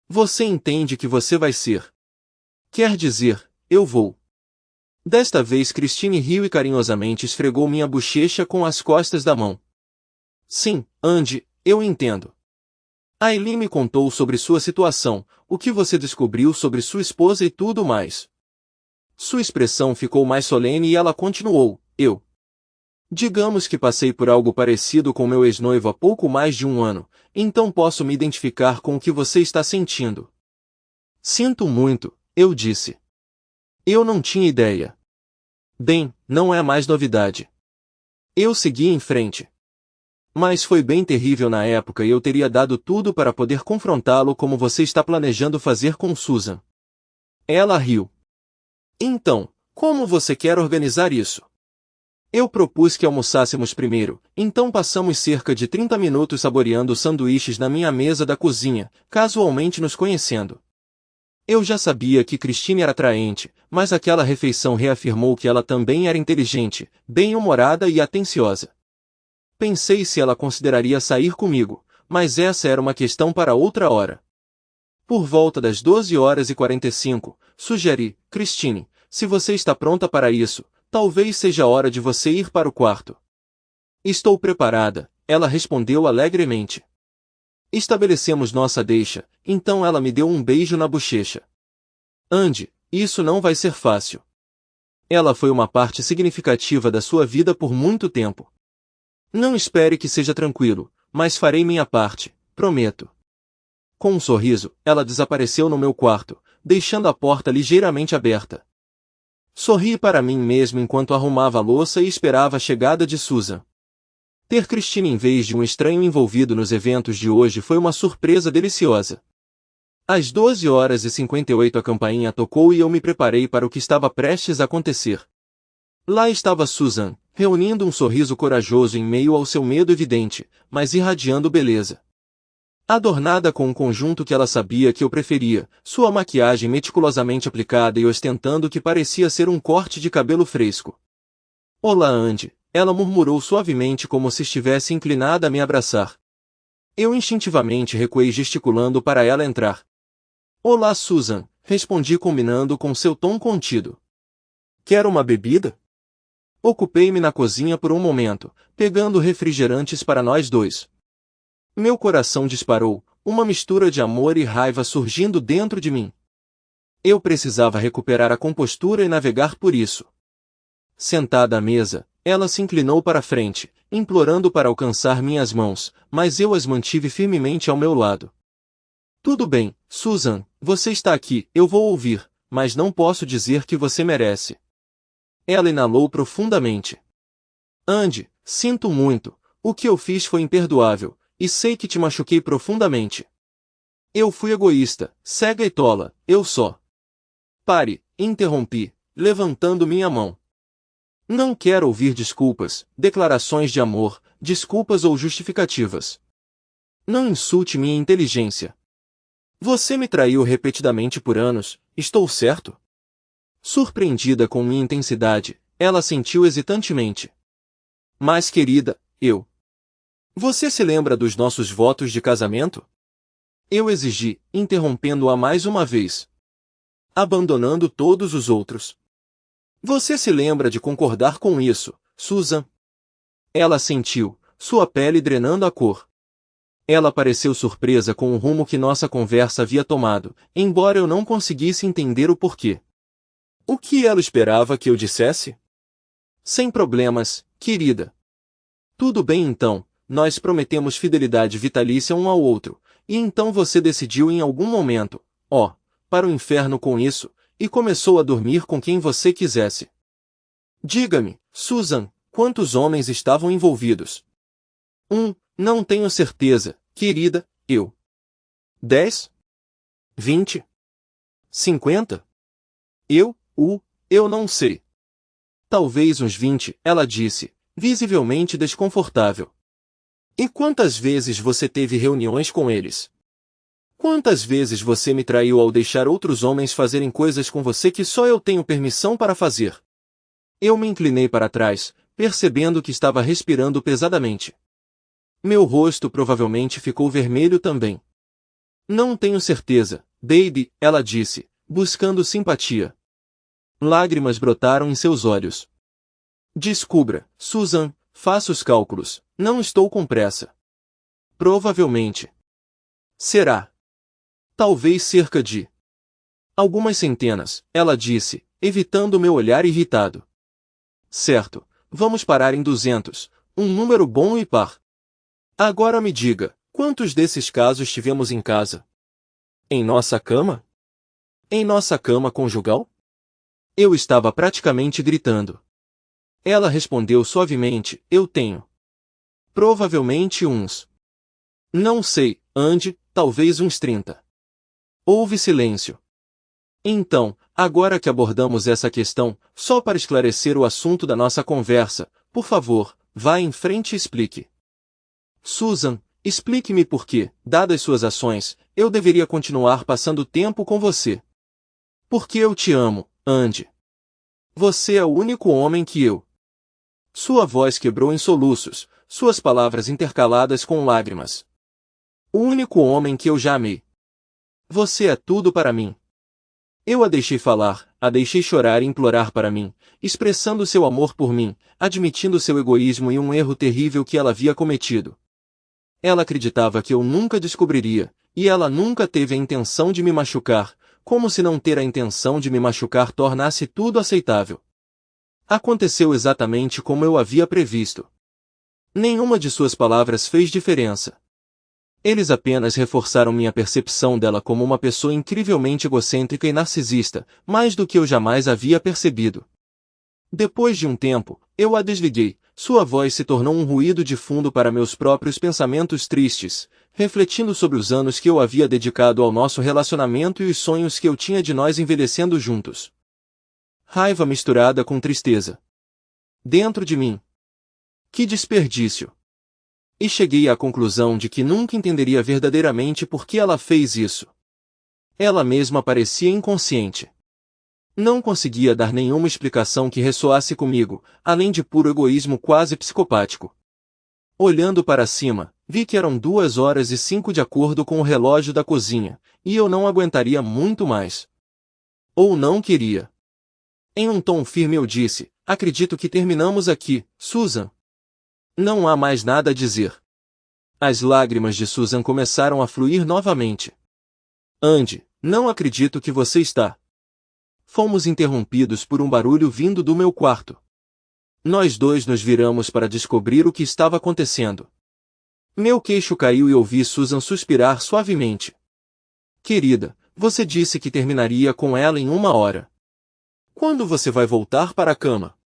Você entende que você vai ser. Quer dizer, eu vou. Desta vez Christine riu e carinhosamente esfregou minha bochecha com as costas da mão. Sim, Andy, eu entendo. Eileen me contou sobre sua situação, o que você descobriu sobre sua esposa e tudo mais. Sua expressão ficou mais solene e ela continuou, digamos que passei por algo parecido com meu ex-noivo há pouco mais de um ano, então posso me identificar com o que você está sentindo. Sinto muito, eu disse. Eu não tinha ideia. Bem, não é mais novidade. Eu segui em frente. Mas foi bem terrível na época e eu teria dado tudo para poder confrontá-lo como você está planejando fazer com Susan. Ela riu. Então, como você quer organizar isso? Eu propus que almoçássemos primeiro, então passamos cerca de 30 minutos saboreando sanduíches na minha mesa da cozinha, casualmente nos conhecendo. Eu já sabia que Christine era atraente, mas aquela refeição reafirmou que ela também era inteligente, bem-humorada e atenciosa. Pensei se ela consideraria sair comigo, mas essa era uma questão para outra hora. Por volta das 12h45, sugeri, Christine, se você está pronta para isso, talvez seja hora de você ir para o quarto. Estou preparada, ela respondeu alegremente. Estabelecemos nossa deixa, então ela me deu um beijo na bochecha. Andy, isso não vai ser fácil. Ela foi uma parte significativa da sua vida por muito tempo. Não espere que seja tranquilo, mas farei minha parte, prometo. Com um sorriso, ela desapareceu no meu quarto, deixando a porta ligeiramente aberta. Sorri para mim mesmo enquanto arrumava a louça e esperava a chegada de Susan. Ter Christine em vez de um estranho envolvido nos eventos de hoje foi uma surpresa deliciosa. Às 12h58 a campainha tocou e eu me preparei para o que estava prestes a acontecer. Lá estava Susan, reunindo um sorriso corajoso em meio ao seu medo evidente, mas irradiando beleza. Adornada com um conjunto que ela sabia que eu preferia, sua maquiagem meticulosamente aplicada e ostentando o que parecia ser um corte de cabelo fresco. Olá, Andy, ela murmurou suavemente como se estivesse inclinada a me abraçar. Eu instintivamente recuei gesticulando para ela entrar. Olá, Susan, respondi combinando com seu tom contido. Quer uma bebida? Ocupei-me na cozinha por um momento, pegando refrigerantes para nós dois. Meu coração disparou, uma mistura de amor e raiva surgindo dentro de mim. Eu precisava recuperar a compostura e navegar por isso. Sentada à mesa, ela se inclinou para a frente, implorando para alcançar minhas mãos, mas eu as mantive firmemente ao meu lado. Tudo bem, Susan, você está aqui, eu vou ouvir, mas não posso dizer que você merece. Ela inalou profundamente. Andy, sinto muito, o que eu fiz foi imperdoável, e sei que te machuquei profundamente. Eu fui egoísta, cega e tola, eu só. Pare, interrompi, levantando minha mão. Não quero ouvir desculpas, declarações de amor, desculpas ou justificativas. Não insulte minha inteligência. Você me traiu repetidamente por anos, estou certo? Surpreendida com minha intensidade, ela assentiu hesitantemente. Mas querida, Você se lembra dos nossos votos de casamento? Eu exigi, interrompendo-a mais uma vez. Abandonando todos os outros. Você se lembra de concordar com isso, Susan? Ela assentiu, sua pele drenando a cor. Ela pareceu surpresa com o rumo que nossa conversa havia tomado, embora eu não conseguisse entender o porquê. O que ela esperava que eu dissesse? Sem problemas, querida. Tudo bem então, nós prometemos fidelidade vitalícia um ao outro, e então você decidiu em algum momento, para o inferno com isso, e começou a dormir com quem você quisesse. Diga-me, Susan, quantos homens estavam envolvidos? Não tenho certeza, querida, 10? 20? 50? Eu não sei. Talvez uns 20, ela disse, visivelmente desconfortável. E quantas vezes você teve reuniões com eles? Quantas vezes você me traiu ao deixar outros homens fazerem coisas com você que só eu tenho permissão para fazer? Eu me inclinei para trás, percebendo que estava respirando pesadamente. Meu rosto provavelmente ficou vermelho também. Não tenho certeza, baby, ela disse, buscando simpatia. Lágrimas brotaram em seus olhos. Descubra, Susan, faça os cálculos, não estou com pressa. Provavelmente. Será. Talvez cerca de algumas centenas, ela disse, evitando meu olhar irritado. Certo, vamos parar em 200, um número bom e par. Agora me diga, quantos desses casos tivemos em casa? Em nossa cama? Em nossa cama conjugal? Eu estava praticamente gritando. Ela respondeu suavemente, eu tenho. Provavelmente uns. Não sei, Andy, talvez uns 30. Houve silêncio. Então, agora que abordamos essa questão, só para esclarecer o assunto da nossa conversa, por favor, vá em frente e explique. Susan, explique-me por que, dadas suas ações, eu deveria continuar passando tempo com você. Porque eu te amo, Andy. Você é o único homem que eu. Sua voz quebrou em soluços, suas palavras intercaladas com lágrimas. O único homem que eu já amei. Você é tudo para mim. Eu a deixei falar, a deixei chorar e implorar para mim, expressando seu amor por mim, admitindo seu egoísmo e um erro terrível que ela havia cometido. Ela acreditava que eu nunca descobriria, e ela nunca teve a intenção de me machucar, como se não ter a intenção de me machucar tornasse tudo aceitável. Aconteceu exatamente como eu havia previsto. Nenhuma de suas palavras fez diferença. Eles apenas reforçaram minha percepção dela como uma pessoa incrivelmente egocêntrica e narcisista, mais do que eu jamais havia percebido. Depois de um tempo, eu a desliguei, sua voz se tornou um ruído de fundo para meus próprios pensamentos tristes, refletindo sobre os anos que eu havia dedicado ao nosso relacionamento e os sonhos que eu tinha de nós envelhecendo juntos. Raiva misturada com tristeza. Dentro de mim. Que desperdício! E cheguei à conclusão de que nunca entenderia verdadeiramente por que ela fez isso. Ela mesma parecia inconsciente. Não conseguia dar nenhuma explicação que ressoasse comigo, além de puro egoísmo quase psicopático. Olhando para cima, vi que eram 2h05 de acordo com o relógio da cozinha, e eu não aguentaria muito mais. Ou não queria. Em um tom firme eu disse, acredito que terminamos aqui, Susan. Não há mais nada a dizer. As lágrimas de Susan começaram a fluir novamente. Andy, não acredito que você está. Fomos interrompidos por um barulho vindo do meu quarto. Nós dois nos viramos para descobrir o que estava acontecendo. Meu queixo caiu e ouvi Susan suspirar suavemente. Querida, você disse que terminaria com ela em 1 hora. Quando você vai voltar para a cama?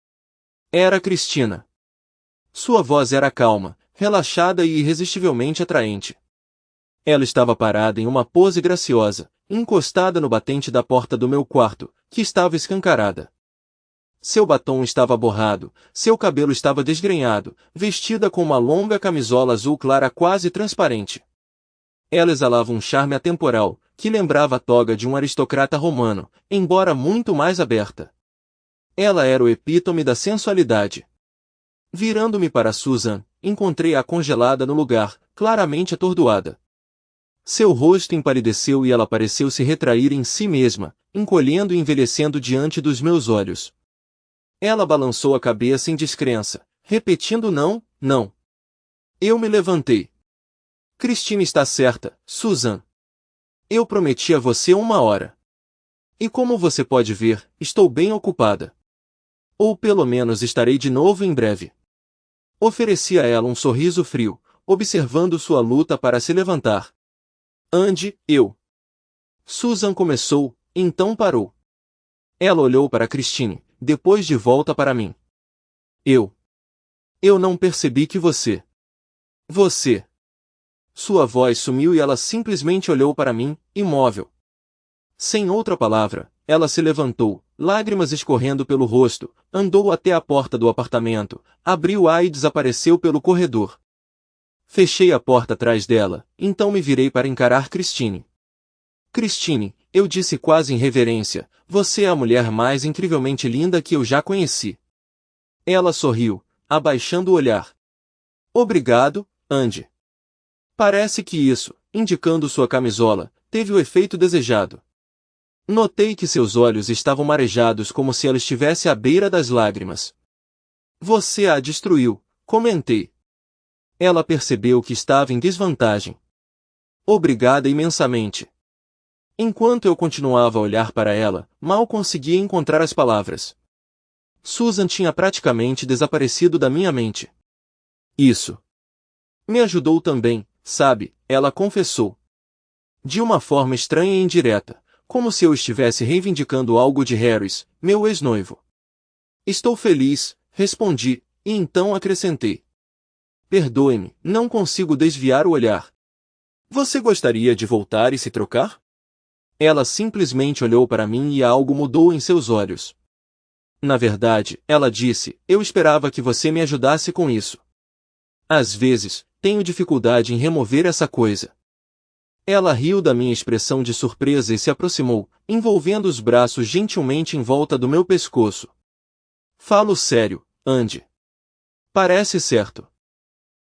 Era Cristina. Sua voz era calma, relaxada e irresistivelmente atraente. Ela estava parada em uma pose graciosa, encostada no batente da porta do meu quarto, que estava escancarada. Seu batom estava borrado, seu cabelo estava desgrenhado, vestida com uma longa camisola azul clara quase transparente. Ela exalava um charme atemporal, que lembrava a toga de um aristocrata romano, embora muito mais aberta. Ela era o epítome da sensualidade. Virando-me para Susan, encontrei-a congelada no lugar, claramente atordoada. Seu rosto empalideceu e ela pareceu se retrair em si mesma, encolhendo e envelhecendo diante dos meus olhos. Ela balançou a cabeça em descrença, repetindo não, não. Eu me levantei. Christine está certa, Susan. Eu prometi a você 1 hora. E como você pode ver, estou bem ocupada. Ou pelo menos estarei de novo em breve. Ofereci a ela um sorriso frio, observando sua luta para se levantar. Ande, eu. Susan começou, então parou. Ela olhou para Christine, depois de volta para mim. Eu não percebi que você. Você. Sua voz sumiu e ela simplesmente olhou para mim, imóvel. Sem outra palavra, ela se levantou, lágrimas escorrendo pelo rosto, andou até a porta do apartamento, abriu-a e desapareceu pelo corredor. Fechei a porta atrás dela, então me virei para encarar Christine. Christine, eu disse quase em reverência, você é a mulher mais incrivelmente linda que eu já conheci. Ela sorriu, abaixando o olhar. Obrigado, Andy. Parece que isso, indicando sua camisola, teve o efeito desejado. Notei que seus olhos estavam marejados como se ela estivesse à beira das lágrimas. Você a destruiu, comentei. Ela percebeu que estava em desvantagem. Obrigada imensamente. Enquanto eu continuava a olhar para ela, mal conseguia encontrar as palavras. Susan tinha praticamente desaparecido da minha mente. Isso me ajudou também, sabe, ela confessou. De uma forma estranha e indireta, como se eu estivesse reivindicando algo de Harris, meu ex-noivo. Estou feliz, respondi, e então acrescentei. Perdoe-me, não consigo desviar o olhar. Você gostaria de voltar e se trocar? Ela simplesmente olhou para mim e algo mudou em seus olhos. Na verdade, ela disse, eu esperava que você me ajudasse com isso. Às vezes, tenho dificuldade em remover essa coisa. Ela riu da minha expressão de surpresa e se aproximou, envolvendo os braços gentilmente em volta do meu pescoço. Falo sério, Andy. Parece certo.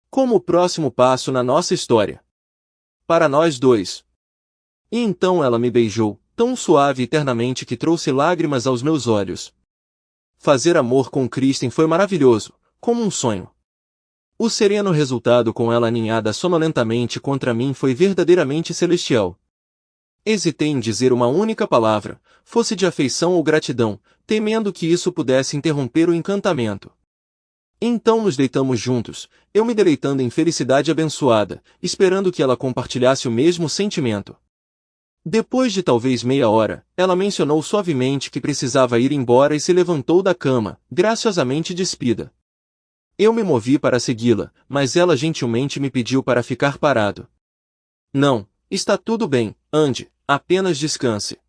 Como o próximo passo na nossa história. Para nós dois. E então ela me beijou, tão suave e ternamente que trouxe lágrimas aos meus olhos. Fazer amor com Kristen foi maravilhoso, como um sonho. O sereno resultado com ela aninhada sonolentamente contra mim foi verdadeiramente celestial. Hesitei em dizer uma única palavra, fosse de afeição ou gratidão, temendo que isso pudesse interromper o encantamento. Então nos deitamos juntos, eu me deleitando em felicidade abençoada, esperando que ela compartilhasse o mesmo sentimento. Depois de talvez meia hora, ela mencionou suavemente que precisava ir embora e se levantou da cama, graciosamente despida. Eu me movi para segui-la, mas ela gentilmente me pediu para ficar parado. Não, está tudo bem, Andy, apenas descanse.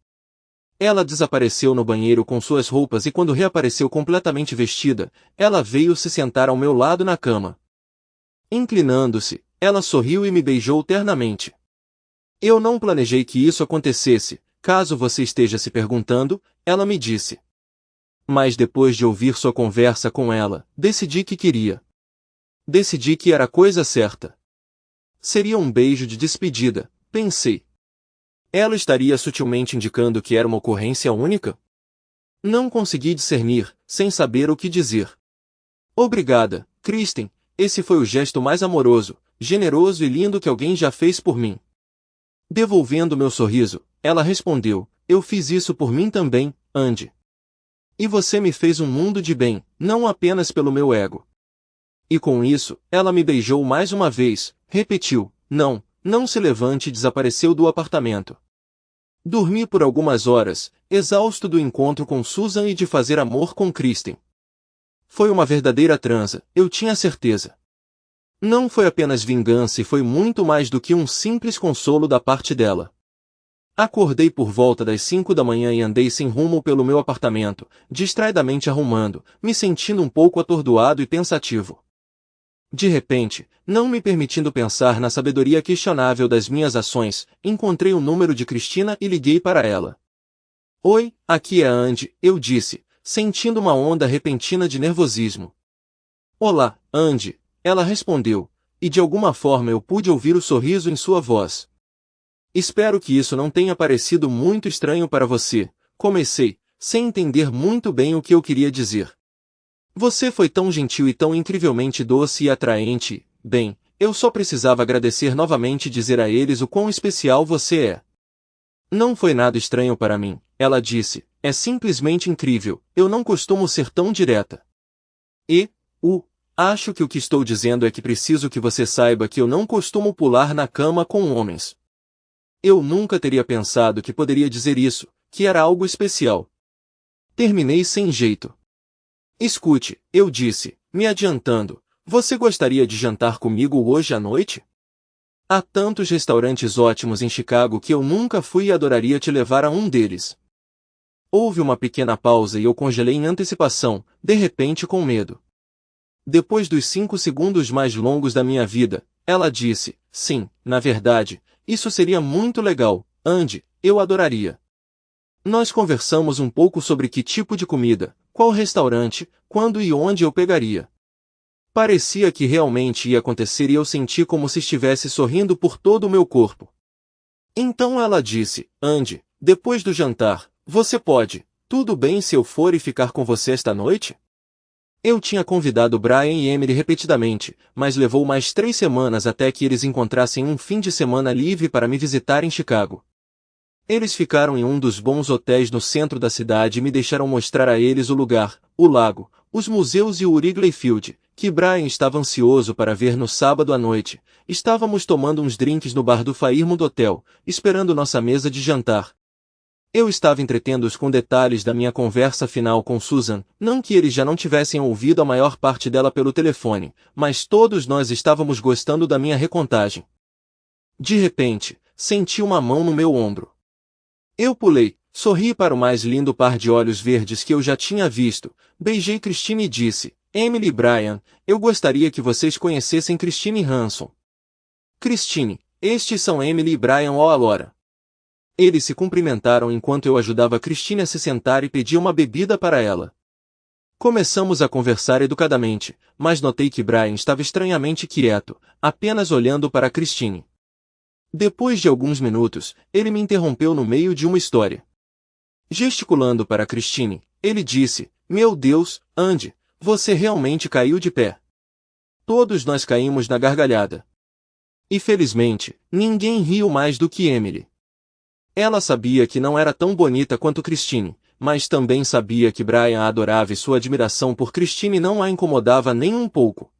Ela desapareceu no banheiro com suas roupas e quando reapareceu completamente vestida, ela veio se sentar ao meu lado na cama. Inclinando-se, ela sorriu e me beijou ternamente. Eu não planejei que isso acontecesse, caso você esteja se perguntando, ela me disse. Mas depois de ouvir sua conversa com ela, decidi que queria. Decidi que era a coisa certa. Seria um beijo de despedida, pensei. Ela estaria sutilmente indicando que era uma ocorrência única? Não consegui discernir, sem saber o que dizer. Obrigada, Kristen, esse foi o gesto mais amoroso, generoso e lindo que alguém já fez por mim. Devolvendo meu sorriso, ela respondeu, eu fiz isso por mim também, Andy. E você me fez um mundo de bem, não apenas pelo meu ego. E com isso, ela me beijou mais uma vez, repetiu, não se levante e desapareceu do apartamento. Dormi por algumas horas, exausto do encontro com Susan e de fazer amor com Kristen. Foi uma verdadeira transa, eu tinha certeza. Não foi apenas vingança e foi muito mais do que um simples consolo da parte dela. Acordei por volta das 5 da manhã e andei sem rumo pelo meu apartamento, distraidamente arrumando, me sentindo um pouco atordoado e pensativo. De repente, não me permitindo pensar na sabedoria questionável das minhas ações, encontrei o número de Cristina e liguei para ela. Oi, aqui é Andy, eu disse, sentindo uma onda repentina de nervosismo. Olá, Andy, ela respondeu, e de alguma forma eu pude ouvir o sorriso em sua voz. Espero que isso não tenha parecido muito estranho para você, comecei, sem entender muito bem o que eu queria dizer. Você foi tão gentil e tão incrivelmente doce e atraente, bem, eu só precisava agradecer novamente e dizer a eles o quão especial você é. Não foi nada estranho para mim, ela disse, é simplesmente incrível, eu não costumo ser tão direta. Acho que o que estou dizendo é que preciso que você saiba que eu não costumo pular na cama com homens. Eu nunca teria pensado que poderia dizer isso, que era algo especial. Terminei sem jeito. Escute, eu disse, me adiantando, você gostaria de jantar comigo hoje à noite? Há tantos restaurantes ótimos em Chicago que eu nunca fui e adoraria te levar a um deles. Houve uma pequena pausa e eu congelei em antecipação, de repente com medo. Depois dos 5 segundos mais longos da minha vida, ela disse, sim, na verdade, isso seria muito legal, Andy, eu adoraria. Nós conversamos um pouco sobre que tipo de comida, qual restaurante, quando e onde eu pegaria. Parecia que realmente ia acontecer e eu senti como se estivesse sorrindo por todo o meu corpo. Então ela disse, Andy, depois do jantar, você pode, tudo bem se eu for e ficar com você esta noite? Eu tinha convidado Brian e Emily repetidamente, mas levou mais 3 semanas até que eles encontrassem um fim de semana livre para me visitar em Chicago. Eles ficaram em um dos bons hotéis no centro da cidade e me deixaram mostrar a eles o lugar, o lago, os museus e o Wrigley Field, que Brian estava ansioso para ver no sábado à noite. Estávamos tomando uns drinks no bar do Fairmont Hotel, esperando nossa mesa de jantar. Eu estava entretendo-os com detalhes da minha conversa final com Susan, não que eles já não tivessem ouvido a maior parte dela pelo telefone, mas todos nós estávamos gostando da minha recontagem. De repente, senti uma mão no meu ombro. Eu pulei, sorri para o mais lindo par de olhos verdes que eu já tinha visto, beijei Christine e disse, Emily e Brian, eu gostaria que vocês conhecessem Christine Hanson. Christine, estes são Emily e Brian O'Alora. Eles se cumprimentaram enquanto eu ajudava Christine a se sentar e pedia uma bebida para ela. Começamos a conversar educadamente, mas notei que Brian estava estranhamente quieto, apenas olhando para Christine. Depois de alguns minutos, ele me interrompeu no meio de uma história. Gesticulando para Christine, ele disse, meu Deus, Andy, você realmente caiu de pé. Todos nós caímos na gargalhada. E felizmente, ninguém riu mais do que Emily. Ela sabia que não era tão bonita quanto Christine, mas também sabia que Brian a adorava e sua admiração por Christine não a incomodava nem um pouco.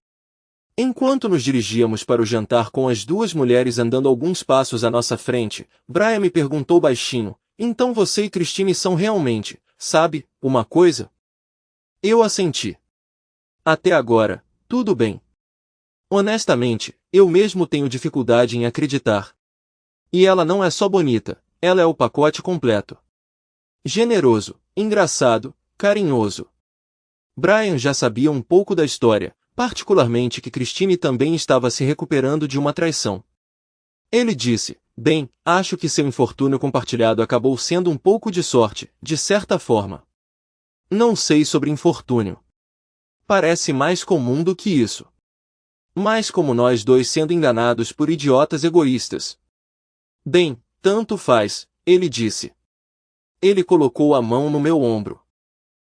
Enquanto nos dirigíamos para o jantar com as duas mulheres andando alguns passos à nossa frente, Brian me perguntou baixinho, então você e Christine são realmente, sabe, uma coisa? Eu assenti. Até agora, tudo bem. Honestamente, eu mesmo tenho dificuldade em acreditar. E ela não é só bonita. Ela é o pacote completo. Generoso, engraçado, carinhoso. Brian já sabia um pouco da história, particularmente que Christine também estava se recuperando de uma traição. Ele disse, bem, acho que seu infortúnio compartilhado acabou sendo um pouco de sorte, de certa forma. Não sei sobre infortúnio. Parece mais comum do que isso. Mais como nós dois sendo enganados por idiotas egoístas. Bem, tanto faz, ele disse. Ele colocou a mão no meu ombro.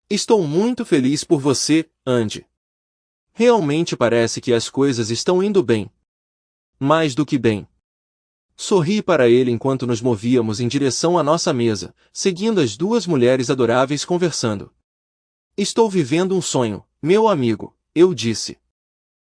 Estou muito feliz por você, Andy. Realmente parece que as coisas estão indo bem. Mais do que bem. Sorri para ele enquanto nos movíamos em direção à nossa mesa, seguindo as duas mulheres adoráveis conversando. Estou vivendo um sonho, meu amigo, eu disse.